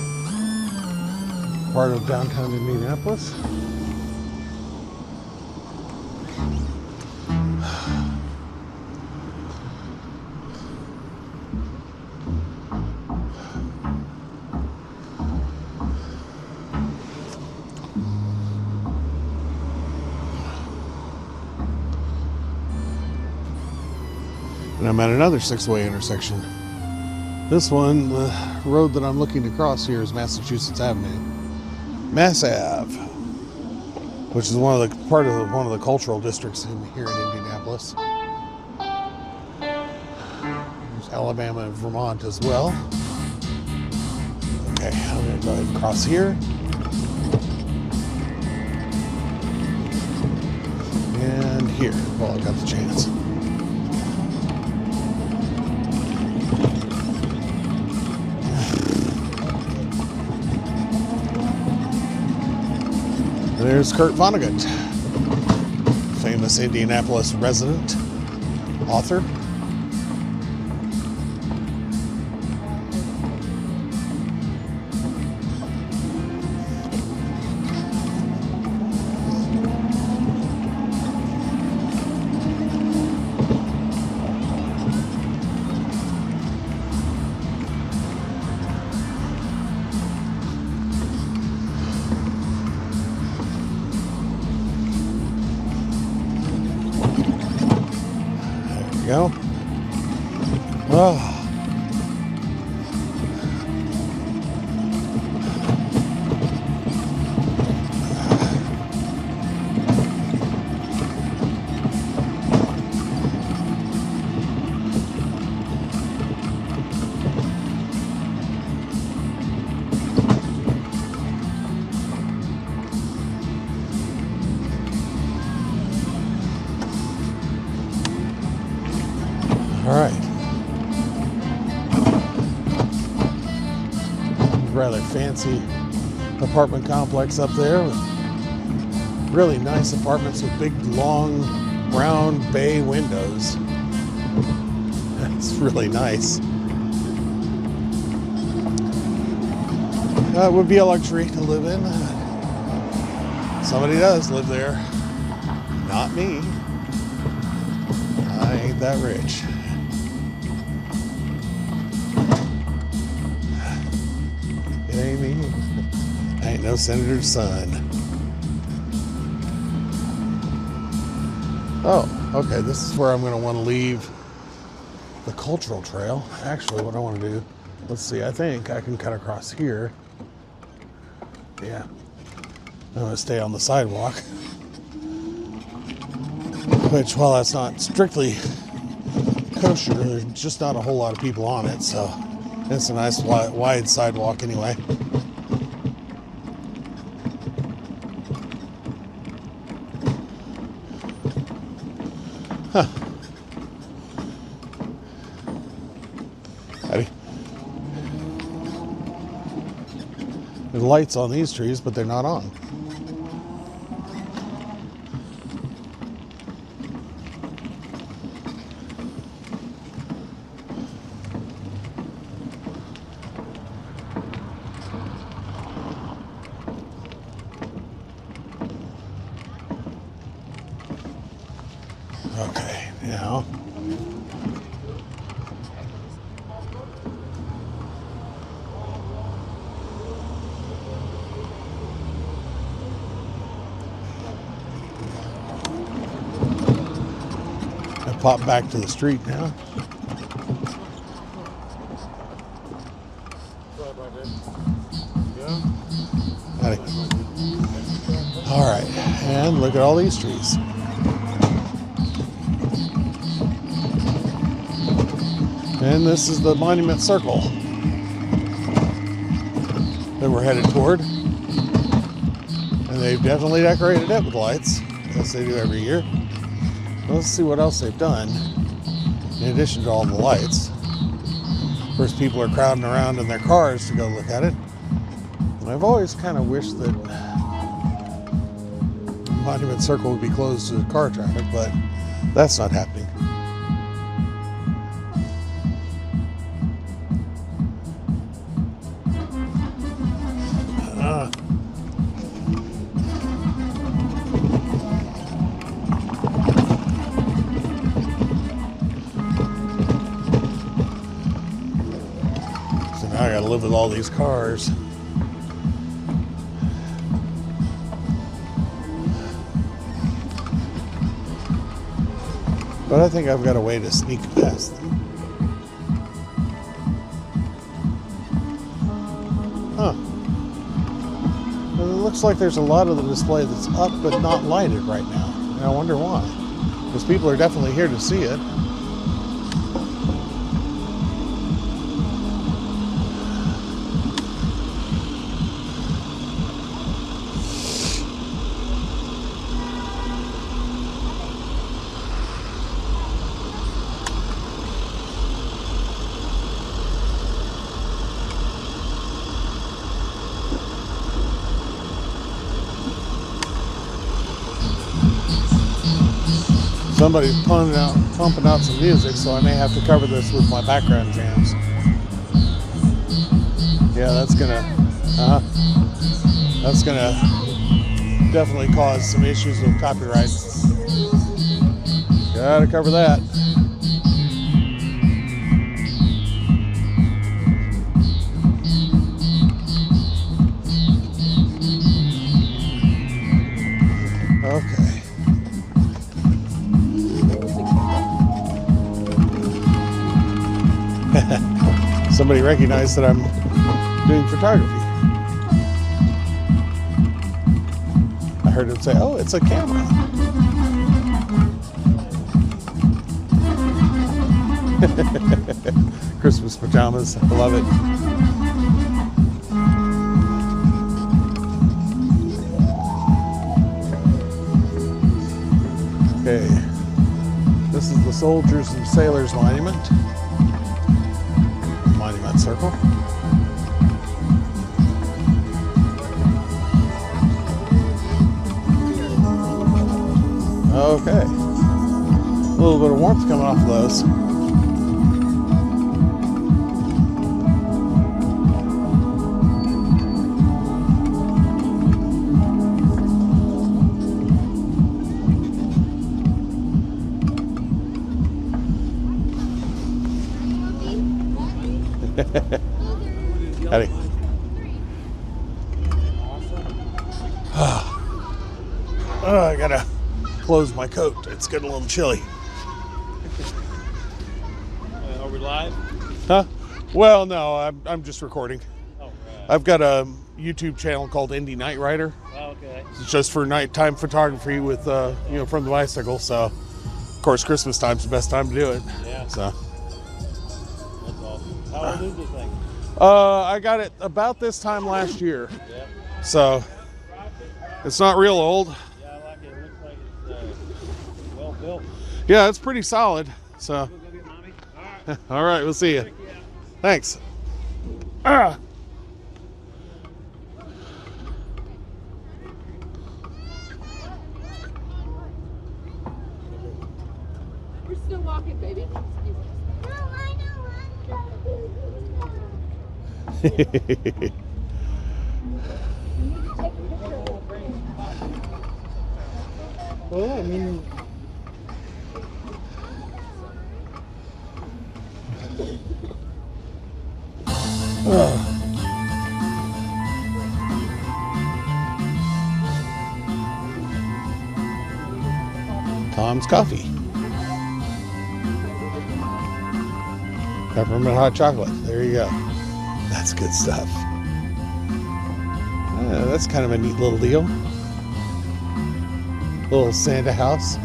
part of downtown Indianapolis. And I'm at another 6-way intersection. This one, the road that I'm looking to cross here is Massachusetts Avenue. Mass Ave, which is one of the cultural districts here in Indianapolis. There's Alabama and Vermont as well. Okay, I'm going to go ahead and cross here. And here, while I got the chance. There's Kurt Vonnegut, famous famous Indianapolis resident author. Go. Oh. All right. Rather fancy apartment complex up there with really nice apartments with big, long, round bay windows. That's really nice. It would be a luxury to live in. Somebody does live there. Not me. I ain't that rich. It ain't me. I ain't no senator's son. Oh, okay. This is where I'm going to want to leave the cultural trail. Actually, what I want to do, let's see. I think I can cut across here. Yeah. I'm going to stay on the sidewalk. Which, while that's not strictly kosher, there's just not a whole lot of people on it, so it's a nice wide sidewalk anyway. Huh. Howdy. There's lights on these trees, but they're not on. Okay, now I pop back to the street now. Howdy. All right, and look at all these trees. And this is the Monument Circle that we're headed toward. And they've definitely decorated it with lights, as they do every year. Let's see what else they've done in addition to all the lights. First, people are crowding around in their cars to go look at it. And I've always kind of wished that Monument Circle would be closed to car traffic, but that's not happening. I gotta live with all these cars. But I think I've got a way to sneak past them. Huh. Well, it looks like there's a lot of the display that's up but not lighted right now. And I wonder why. Because people are definitely here to see it. Somebody's pumping out some music, so I may have to cover this with my background jams. Yeah, that's gonna definitely cause some issues with copyright. Gotta cover that. Okay. Somebody recognized that I'm doing photography. I heard him say, "Oh, it's a camera." Christmas pajamas, I love it. Okay, this is the Soldiers and Sailors Monument. Monument Circle. Okay, a little bit of warmth coming off of those. Howdy. Oh, I gotta close my coat. It's getting a little chilly. Are we live? Huh? Well, no, I'm just recording. Oh, right. I've got a YouTube channel called Indy Night Rider. Oh, okay. It's just for nighttime photography with, from the bicycle. So, of course, Christmas time's the best time to do it. Yeah. So. That's awesome. How old is this thing? I got it about this time last year. Yeah. So, it's not real old. Yeah, I like it. It looks like it's well built. Yeah, it's pretty solid. So, Go get mommy. All right. all right, we'll see you. Check you out. Thanks. Ah. We're still walking, baby. Well, I mean, Tom's Coffee. Peppermint hot chocolate. There you go. That's good stuff. That's kind of a neat little deal. Little Santa house.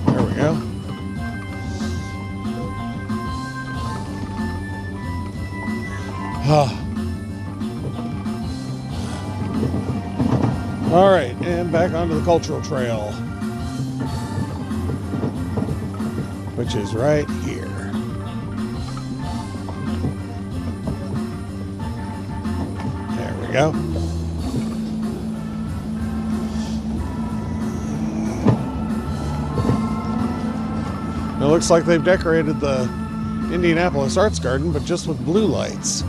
There we go. All right, and back onto the cultural trail, which is right here. There we go. It looks like they've decorated the Indianapolis Arts Garden, but just with blue lights.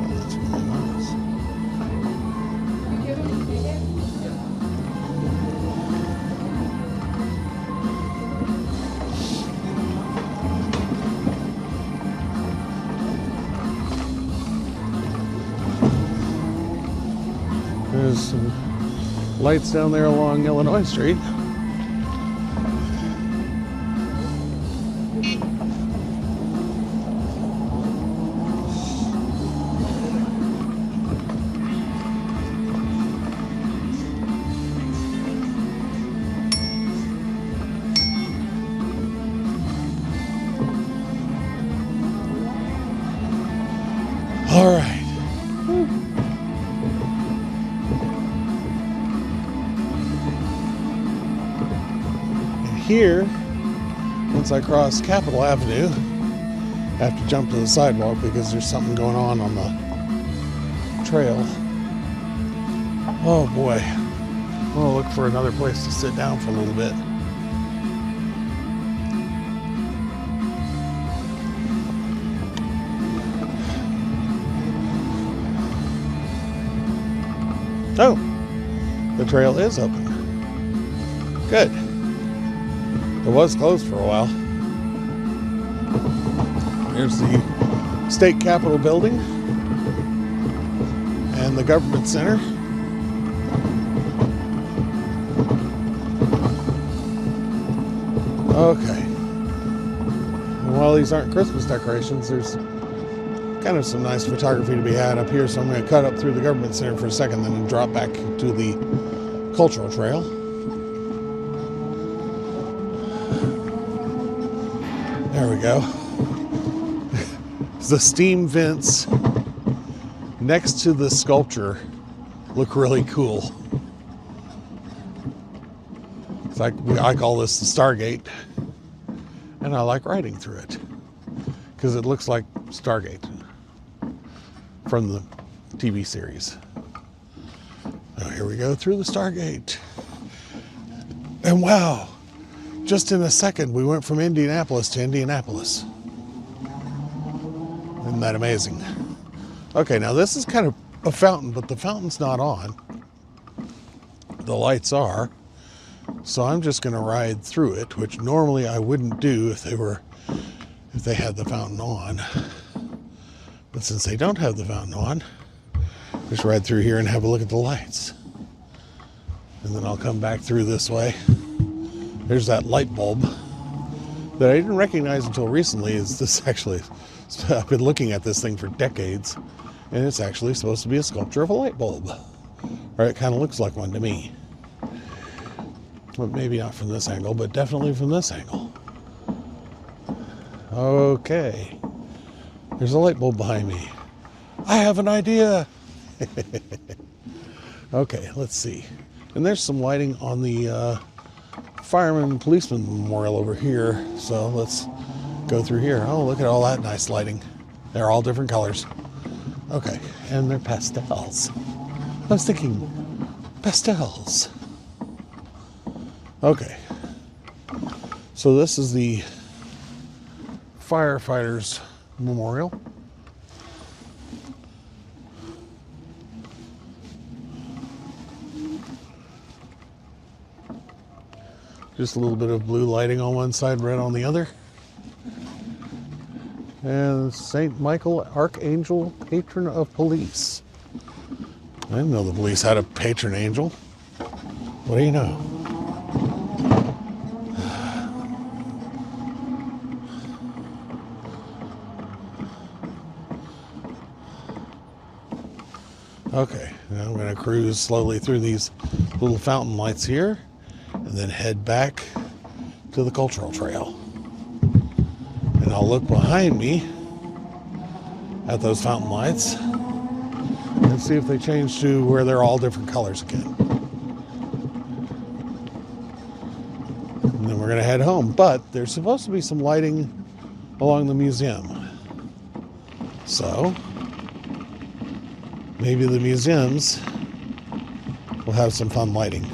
That's really nice. There's some lights down there along Illinois Street. here, once I cross Capitol Avenue, I have to jump to the sidewalk because there's something going on the trail. Oh boy. I'm gonna look for another place to sit down for a little bit. Oh, the trail is open. Good. It was closed for a while. Here's the state capitol building and the government center. Okay. And while these aren't Christmas decorations, there's kind of some nice photography to be had up here, so I'm going to cut up through the government center for a second, then drop back to the cultural trail. There we go. The steam vents next to the sculpture look really cool. It's like, I call this the Stargate, and I like riding through it because it looks like Stargate from the TV series. Now here we go through the Stargate. And wow, just in a second we went from Indianapolis to Indianapolis. Isn't that amazing? Okay, now this is kind of a fountain, but the fountain's not on. The lights are. So I'm just going to ride through it, which normally I wouldn't do if they had the fountain on. But since they don't have the fountain on, just ride through here and have a look at the lights. And then I'll come back through this way. There's that light bulb that I didn't recognize until recently. Is this actually, I've been looking at this thing for decades, and it's actually supposed to be a sculpture of a light bulb. Or it kind of looks like one to me. Well, maybe not from this angle, but definitely from this angle. Okay. There's a light bulb behind me. I have an idea. Okay, let's see. And there's some lighting on the fireman and policeman memorial over here. So let's go through here. Oh, look at all that nice lighting. They're all different colors. Okay, and they're pastels. I was thinking pastels. Okay, so this is the firefighters memorial. Just a little bit of blue lighting on one side, red on the other. And St. Michael, Archangel, patron of police. I didn't know the police had a patron angel. What do you know? Okay, now I'm going to cruise slowly through these little fountain lights here and then head back to the cultural trail. And I'll look behind me at those fountain lights and see if they change to where they're all different colors again. And then we're going to head home, but there's supposed to be some lighting along the museum. So maybe the museums will have some fun lighting.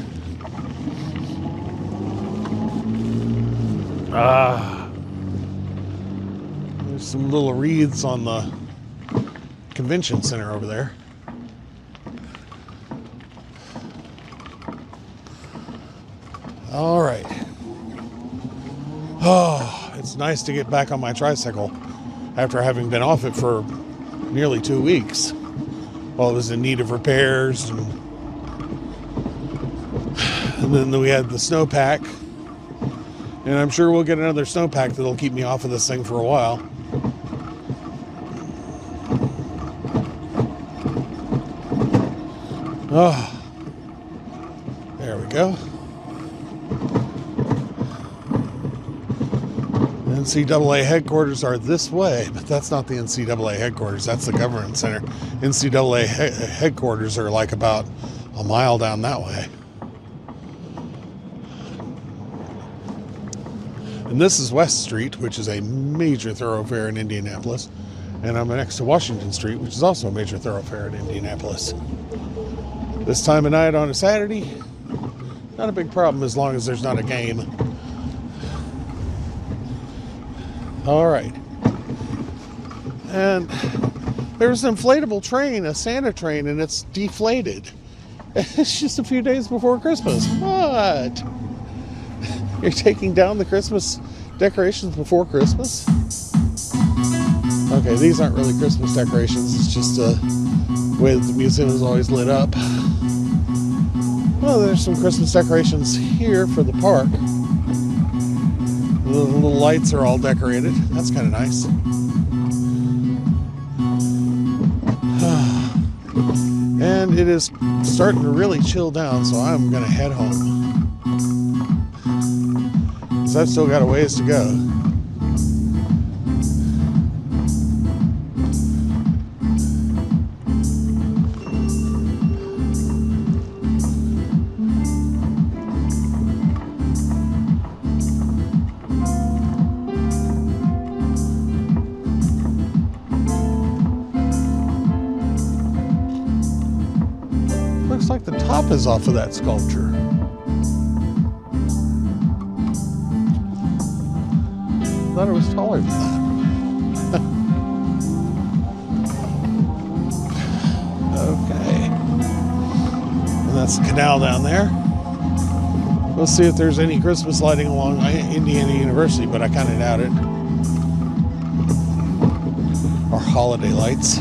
There's some little wreaths on the convention center over there. All right. Oh, it's nice to get back on my tricycle after having been off it for nearly 2 weeks. Well, it was in need of repairs, and then we had the snowpack, and I'm sure we'll get another snowpack that'll keep me off of this thing for a while. Oh, there we go. NCAA headquarters are this way, but that's not the NCAA headquarters. That's the government center. NCAA headquarters are like about a mile down that way. And this is West Street, which is a major thoroughfare in Indianapolis. And I'm next to Washington Street, which is also a major thoroughfare in Indianapolis. This time of night on a Saturday, not a big problem as long as there's not a game. All right. And there's an inflatable train, a Santa train, and it's deflated. It's just a few days before Christmas. What? You're taking down the Christmas decorations before Christmas? Okay, these aren't really Christmas decorations. It's just the way that the museum is always lit up. Well, there's some Christmas decorations here for the park. The little lights are all decorated. That's kind of nice. And it is starting to really chill down, so I'm going to head home. Because I've still got a ways to go. Looks like the top is off of that sculpture. I thought it was taller than that. Okay. And that's the canal down there. We'll see if there's any Christmas lighting along Indiana University, but I kind of doubt it. Or holiday lights.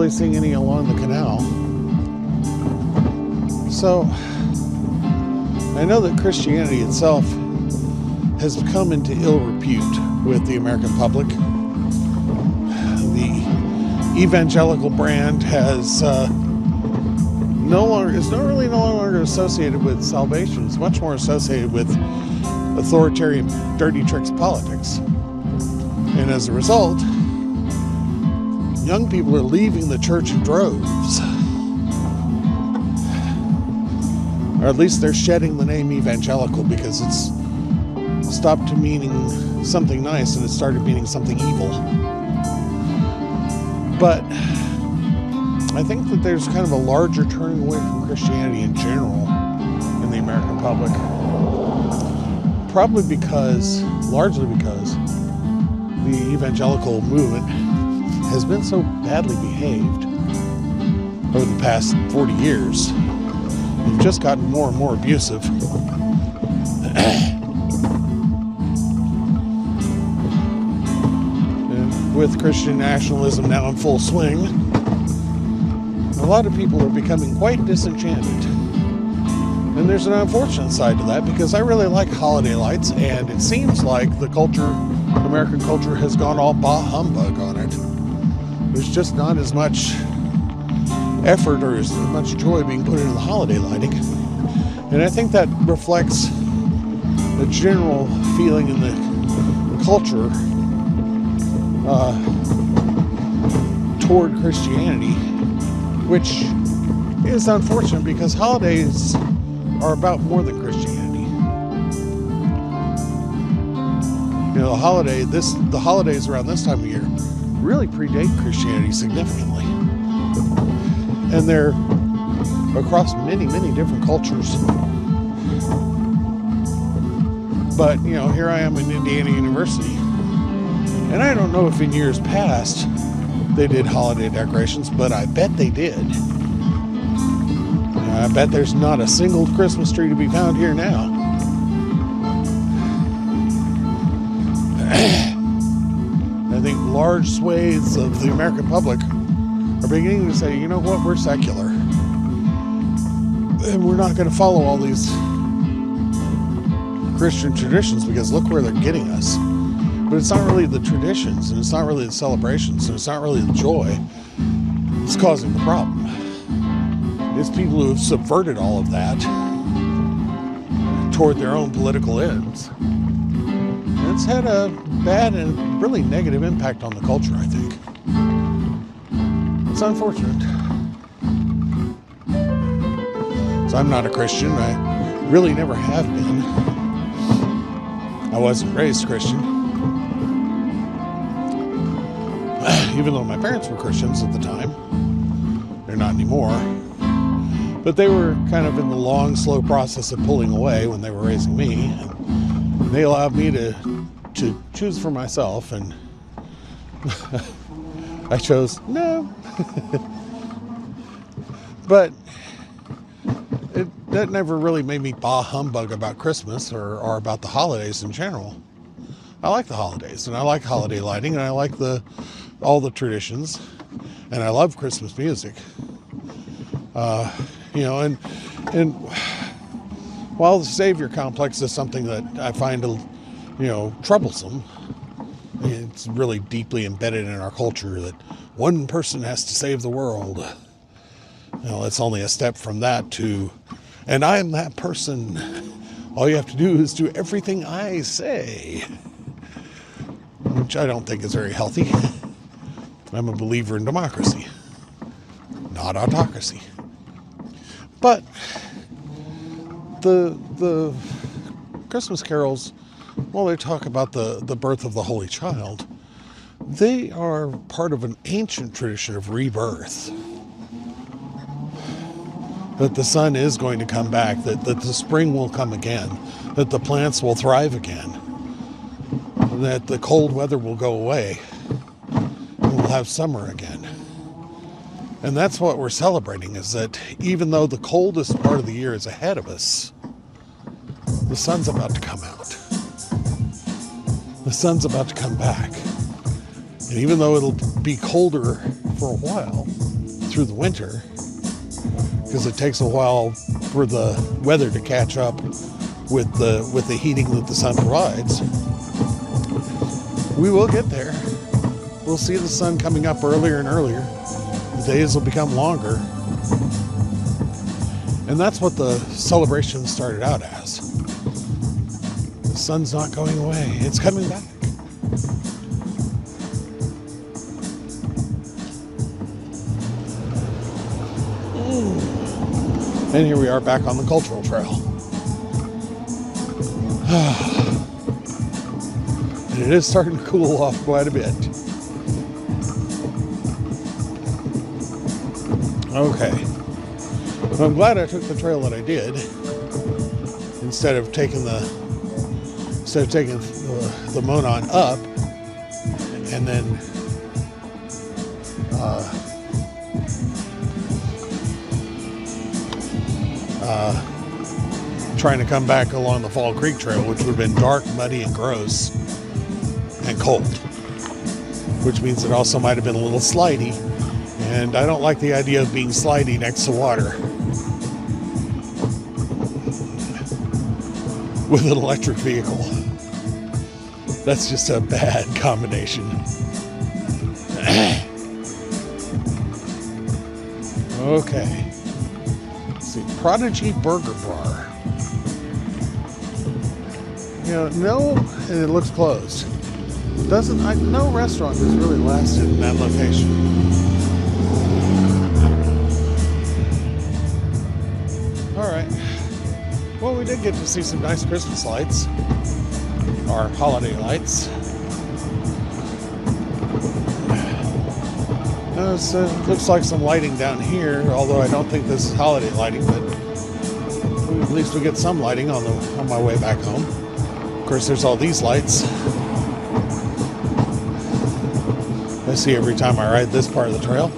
Seeing any along the canal. So I know that Christianity itself has come into ill repute with the American public. The evangelical brand has no longer associated with salvation. It's much more associated with authoritarian dirty tricks politics. And as a result, young people are leaving the church in droves. Or at least they're shedding the name evangelical because it's stopped meaning something nice and it started meaning something evil. But I think that there's kind of a larger turning away from Christianity in general in the American public. Largely because the evangelical movement has been so badly behaved over the past 40 years. They've just gotten more and more abusive. And with Christian nationalism now in full swing, a lot of people are becoming quite disenchanted. And there's an unfortunate side to that because I really like holiday lights, and it seems like the American culture has gone all bah humbug on it. There's just not as much effort or as much joy being put into the holiday lighting. And I think that reflects the general feeling in the culture toward Christianity, which is unfortunate because holidays are about more than Christianity. You know, the holidays around this time of year really predate Christianity significantly. And they're across many, many different cultures. But, you know, here I am in Indiana University, and I don't know if in years past they did holiday decorations, but I bet they did. I bet there's not a single Christmas tree to be found here now. I think large swathes of the American public are beginning to say, you know what, we're secular. And we're not going to follow all these Christian traditions because look where they're getting us. But it's not really the traditions, and it's not really the celebrations, and it's not really the joy that's causing the problem. It's people who have subverted all of that toward their own political ends. And it's had a bad and really negative impact on the culture, I think. It's unfortunate. So I'm not a Christian. I really never have been. I wasn't raised Christian. Even though my parents were Christians at the time. They're not anymore. But they were kind of in the long, slow process of pulling away when they were raising me. And they allowed me to choose for myself, and I chose no. But that never really made me bah humbug about Christmas or about the holidays in general. I like the holidays, and I like holiday lighting, and I like all the traditions, and I love Christmas music. And while the Savior complex is something that I find, troublesome, it's really deeply embedded in our culture that one person has to save the world. It's only a step from that to, and I am that person. All you have to do is do everything I say, which I don't think is very healthy. I'm a believer in democracy, not autocracy. But the Christmas carols, well, they talk about the birth of the Holy Child. They are part of an ancient tradition of rebirth. That the sun is going to come back, that the spring will come again, that the plants will thrive again, that the cold weather will go away, and we'll have summer again. And that's what we're celebrating, is that even though the coldest part of the year is ahead of us, the sun's about to come out. The sun's about to come back. And even though it'll be colder for a while through the winter, because it takes a while for the weather to catch up with the heating that the sun provides, we will get there. We'll see the sun coming up earlier and earlier. The days will become longer. And that's what the celebration started out as. The sun's not going away. It's coming back. And here we are back on the cultural trail. And it is starting to cool off quite a bit. Okay. Well, I'm glad I took the trail that I did instead of taking the Monon up and then trying to come back along the Fall Creek Trail, which would have been dark, muddy, and gross, and cold. Which means it also might have been a little slidey, and I don't like the idea of being slidey next to water with an electric vehicle. That's just a bad combination. Okay. Let's see. Prodigy Burger Bar. No, and it looks closed. No restaurant has really lasted in that location. Alright. Well, we did get to see some nice Christmas lights. Or holiday lights. So it looks like some lighting down here, although I don't think this is holiday lighting, but at least we get some lighting on my way back home. Of course, there's all these lights I see every time I ride this part of the trail.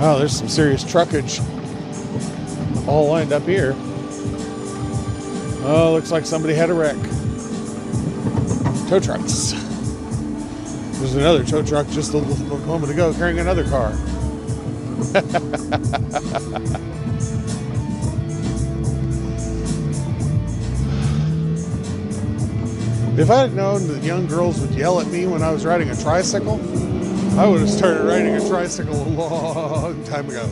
Oh, there's some serious truckage all lined up here. Oh, looks like somebody had a wreck. Tow trucks. There's another tow truck just a moment ago carrying another car. If I had known that young girls would yell at me when I was riding a tricycle, I would have started riding a tricycle a long time ago.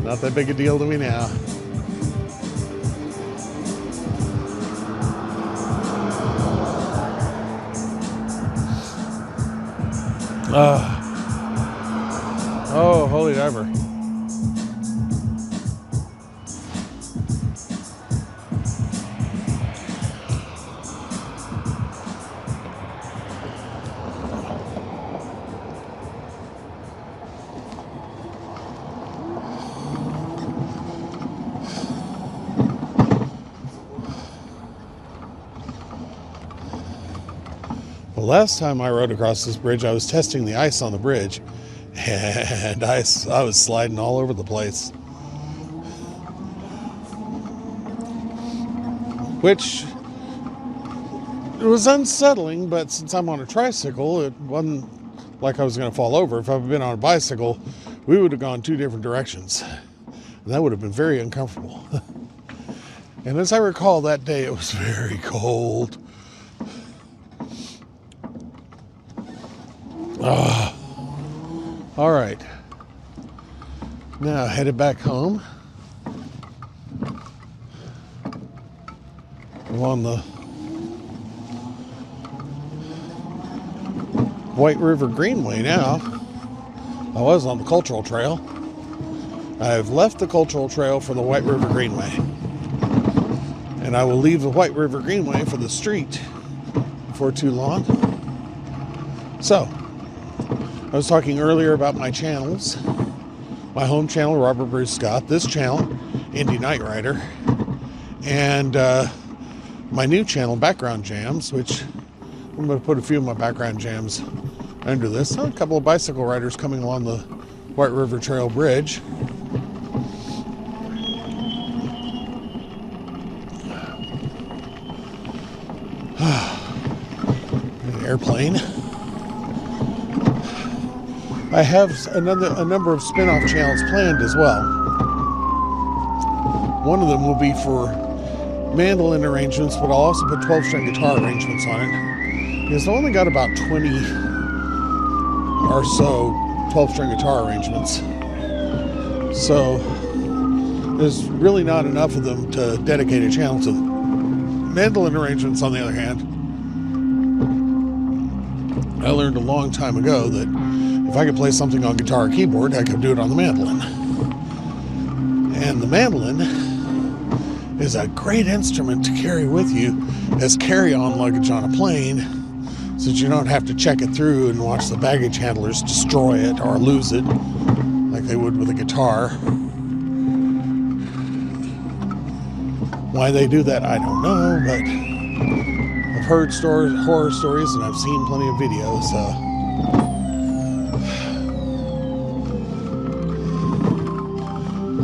Not that big a deal to me now. Oh, holy diver. The last time I rode across this bridge, I was testing the ice on the bridge, and I was sliding all over the place. Which it was unsettling, but since I'm on a tricycle, it wasn't like I was going to fall over. If I'd been on a bicycle, we would have gone two different directions, and that would have been very uncomfortable. And as I recall, that day it was very cold. All right, now headed back home. I'm on the White River Greenway now. I was on the Cultural Trail. I've left the Cultural Trail for the White River Greenway, and I will leave the White River Greenway for the street before too long. So, I was talking earlier about my channels. My home channel, Robert Bruce Scott. This channel, Indy Night Rider. And my new channel, Background Jamz, which I'm going to put a few of my background jams under this. A couple of bicycle riders coming along the White River Trail Bridge. An airplane. I have a number of spin-off channels planned as well. One of them will be for mandolin arrangements, but I'll also put 12-string guitar arrangements on it. Because I've only got about 20 or so 12-string guitar arrangements. So there's really not enough of them to dedicate a channel to. Mandolin arrangements, on the other hand, I learned a long time ago that if I could play something on guitar or keyboard, I could do it on the mandolin. And the mandolin is a great instrument to carry with you as carry-on luggage on a plane, so that you don't have to check it through and watch the baggage handlers destroy it or lose it like they would with a guitar. Why they do that, I don't know, but I've heard horror stories and I've seen plenty of videos, so.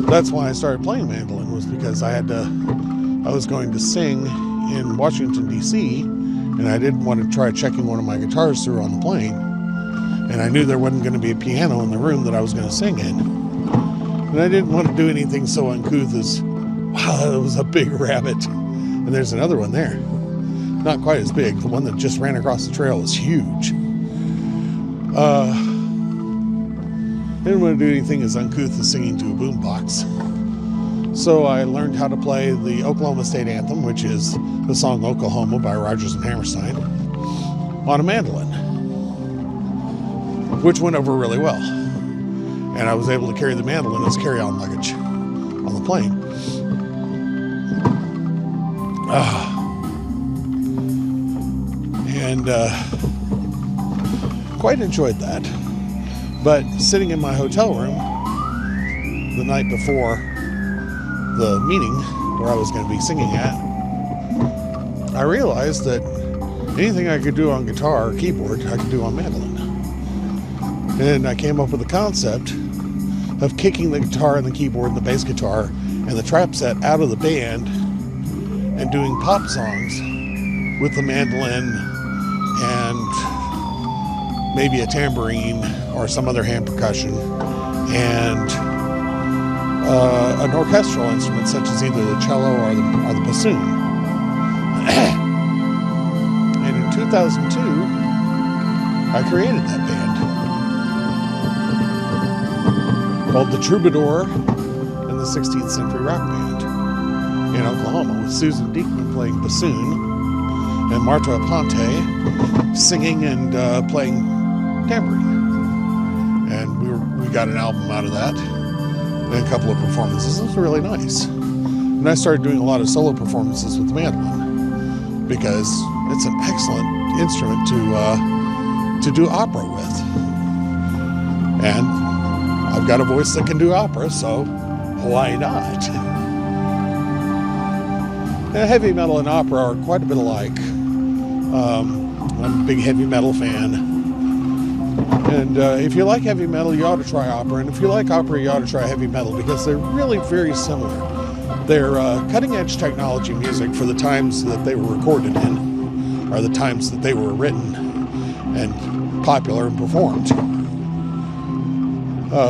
That's why I started playing mandolin, was because I was going to sing in Washington, D.C., and I didn't want to try checking one of my guitars through on the plane. And I knew there wasn't going to be a piano in the room that I was going to sing in. And I didn't want to do anything so uncouth as, wow, that was a big rabbit. And there's another one there. Not quite as big. The one that just ran across the trail is huge. Didn't want to do anything as uncouth as singing to a boombox. So I learned how to play the Oklahoma State Anthem, which is the song Oklahoma by Rodgers and Hammerstein, on a mandolin, which went over really well. And I was able to carry the mandolin as carry-on luggage on the plane. And quite enjoyed that. But sitting in my hotel room the night before the meeting where I was going to be singing at, I realized that anything I could do on guitar or keyboard, I could do on mandolin. And I came up with the concept of kicking the guitar and the keyboard and the bass guitar and the trap set out of the band and doing pop songs with the mandolin and maybe a tambourine or some other hand percussion and an orchestral instrument such as either the cello or the bassoon. And in 2002, I created that band called the Troubadour and the 16th Century Rock Band in Oklahoma, with Susan Diekman playing bassoon and Marta Aponte singing and playing tambourine. And we got an album out of that and a couple of performances. It was really nice. And I started doing a lot of solo performances with the mandolin because it's an excellent instrument to do opera with. And I've got a voice that can do opera, so why not? Heavy metal and opera are quite a bit alike. I'm a big heavy metal fan. And if you like heavy metal, you ought to try opera. And if you like opera, you ought to try heavy metal because they're really very similar. They're cutting-edge technology music for the times that they were recorded in, or the times that they were written and popular and performed.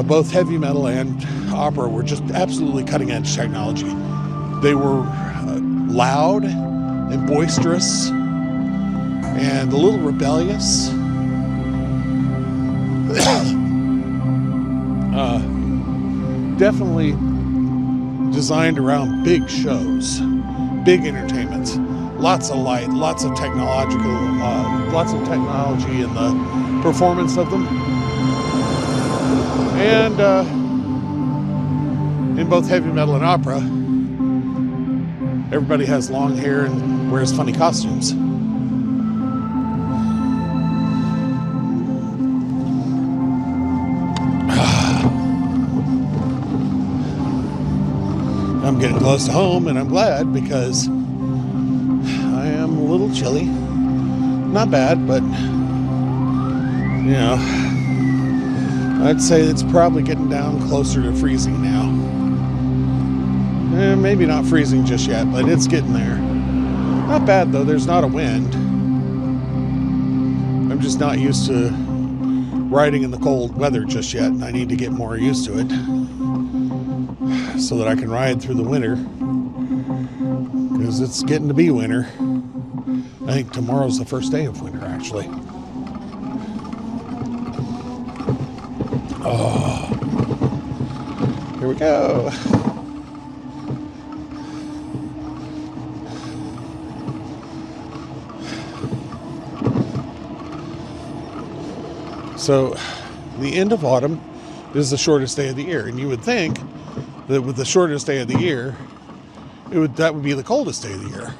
Both heavy metal and opera were just absolutely cutting-edge technology. They were loud and boisterous and a little rebellious. Definitely designed around big shows, big entertainments, lots of light, lots of technology in the performance of them. And in both heavy metal and opera, everybody has long hair and wears funny costumes. I'm getting close to home, and I'm glad because I am a little chilly. Not bad, but you know, I'd say it's probably getting down closer to freezing now. Maybe not freezing just yet, but it's getting there. Not bad though, there's not a wind. I'm just not used to riding in the cold weather just yet, and I need to get more used to it so that I can ride through the winter, because it's getting to be winter. I think tomorrow's the first day of winter, actually. Oh, here we go. So, the end of autumn is the shortest day of the year, and you would think that with the shortest day of the year, that would be the coldest day of the year.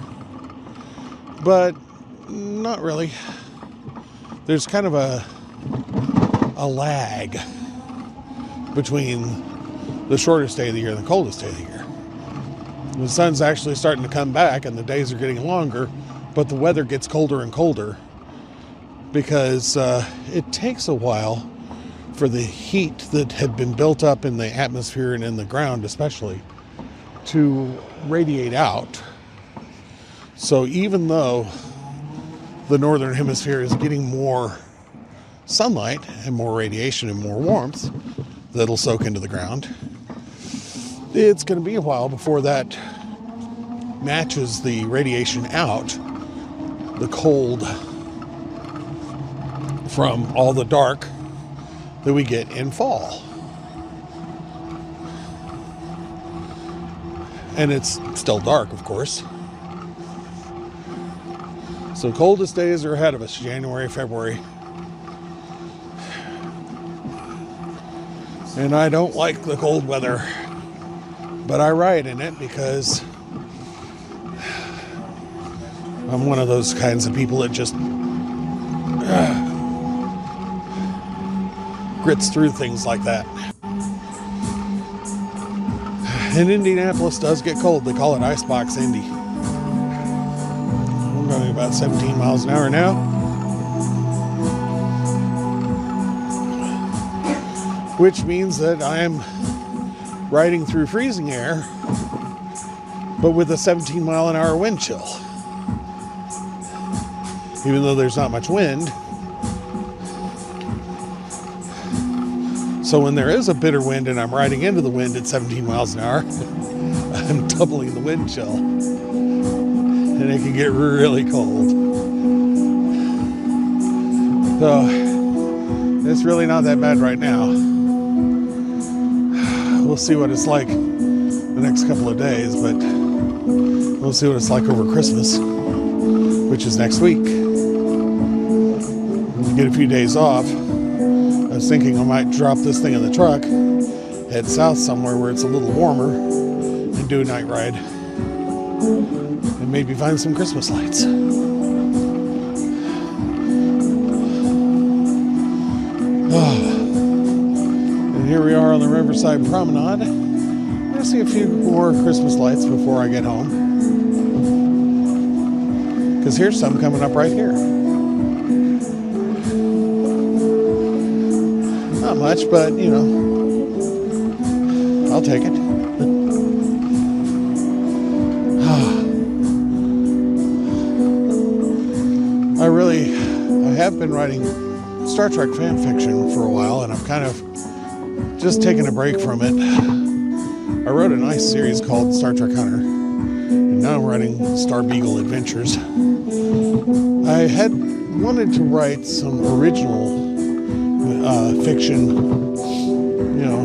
But not really. There's kind of a lag between the shortest day of the year and the coldest day of the year. The sun's actually starting to come back and the days are getting longer, but the weather gets colder and colder because it takes a while for the heat that had been built up in the atmosphere and in the ground especially to radiate out. So even though the northern hemisphere is getting more sunlight and more radiation and more warmth that'll soak into the ground, it's going to be a while before that matches the radiation out, the cold from all the dark that we get in fall. And it's still dark, of course. So coldest days are ahead of us, January, February. And I don't like the cold weather, but I ride in it because I'm one of those kinds of people that just grits through things like that. And Indianapolis does get cold. They call it Icebox Indy. I'm going about 17 miles an hour now. which means that I'm riding through freezing air, but with a 17-mile-an-hour wind chill. Even though there's not much wind. So when there is a bitter wind and I'm riding into the wind at 17 miles an hour, I'm doubling the wind chill. And it can get really cold. So it's really not that bad right now. We'll see what it's like the next couple of days, but we'll see what it's like over Christmas, which is next week. When we get a few days off, I was thinking I might drop this thing in the truck, head south somewhere where it's a little warmer, and do a night ride. And maybe find some Christmas lights. And here we are on the Riverside Promenade. I'm going to see a few more Christmas lights before I get home. Because here's some coming up right here. Not much, but, you know, I'll take it. I have been writing Star Trek fan fiction for a while, and I've kind of just taken a break from it. I wrote a nice series called Star Trek Hunter, and now I'm writing Star Beagle Adventures. I had wanted to write some original fiction, you know,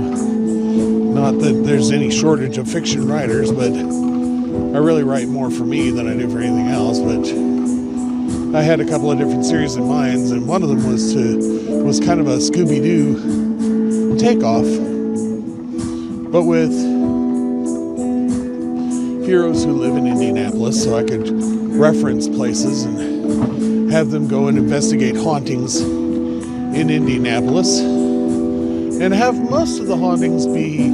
not that there's any shortage of fiction writers, but I really write more for me than I do for anything else. But I had a couple of different series in mind, and one of them was kind of a Scooby-Doo takeoff, but with heroes who live in Indianapolis, so I could reference places and have them go and investigate hauntings in Indianapolis, and have most of the hauntings be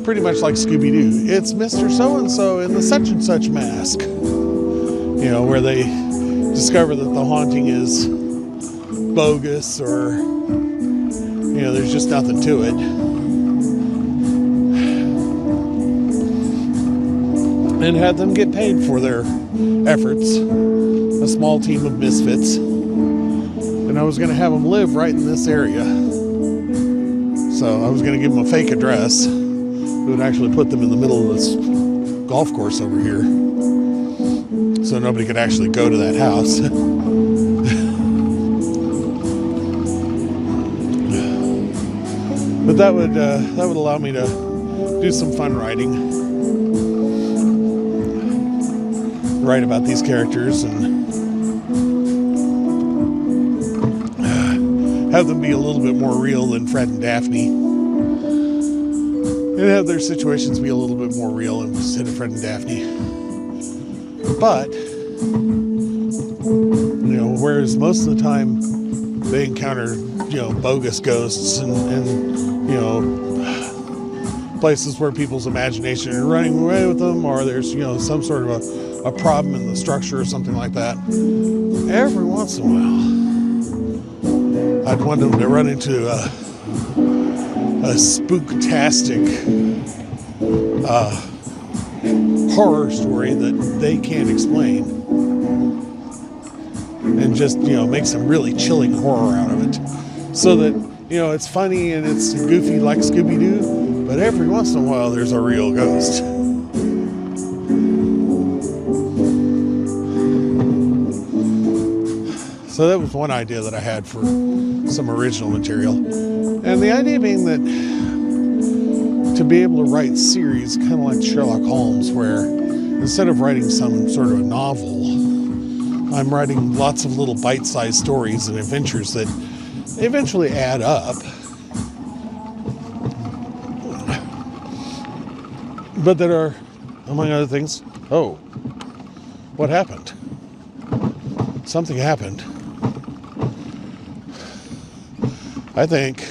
pretty much like Scooby-Doo. It's Mr. So-and-so in the such-and-such mask, you know, where they discover that the haunting is bogus, or, you know, there's just nothing to it. And had them get paid for their efforts, a small team of misfits. And I was going to have them live right in this area. So I was going to give them a fake address. It would actually put them in the middle of this golf course over here, so nobody could actually go to that house. But that would allow me to do some fun writing, write about these characters, and have them be a little bit more real than Fred and Daphne, and have their situations be a little bit more real instead of Fred and Daphne. But, you know, whereas most of the time they encounter, you know, bogus ghosts and you know, places where people's imagination are running away with them, or there's, you know, some sort of a problem in the structure or something like that, every once in a while I'd want them to run into a spooktastic horror story that they can't explain, and just, you know, make some really chilling horror out of it, so that, you know, it's funny and it's goofy like Scooby-Doo, but every once in a while there's a real ghost. So that was one idea that I had for some original material. And the idea being that to be able to write series kind of like Sherlock Holmes, where instead of writing some sort of a novel, I'm writing lots of little bite-sized stories and adventures that eventually add up, but that are, among other things, oh, what happened? Something happened. I think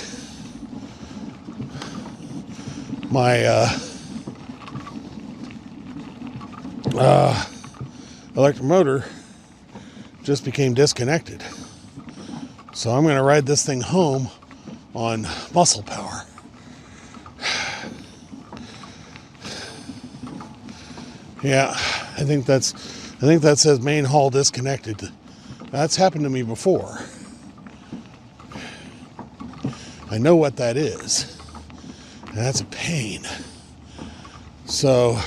my electric motor just became disconnected. So I'm going to ride this thing home on muscle power. Yeah, I think that says main hall disconnected. That's happened to me before. I know what that is. And that's a pain. So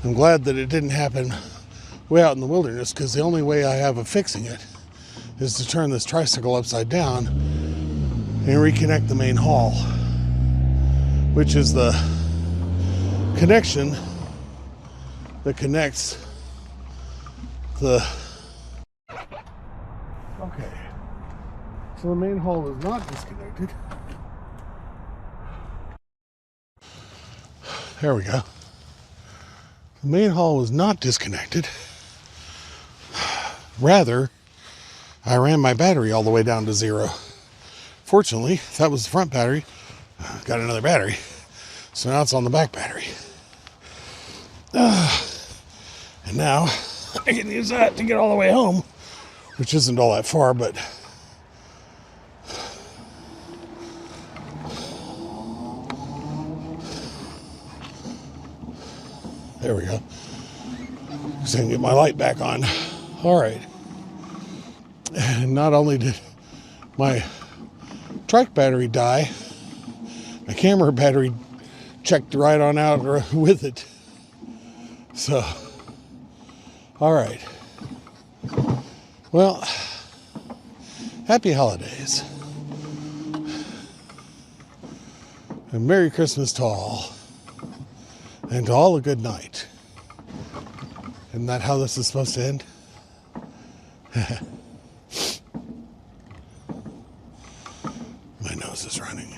I'm glad that it didn't happen way out in the wilderness, because the only way I have of fixing it is to turn this tricycle upside down and reconnect the main hall, which is the connection that connects the... Okay, so the main hall is not disconnected. There we go. The main hall was not disconnected. Rather, I ran my battery all the way down to 0. Fortunately, that was the front battery. Got another battery. So now it's on the back battery. And now I can use that to get all the way home, which isn't all that far, but there we go. So I can get my light back on. All right. And not only did my trike battery die, my camera battery checked right on out with it. So, all right. Well, happy holidays. And Merry Christmas to all. And to all a good night. Isn't that how this is supposed to end? My nose is running.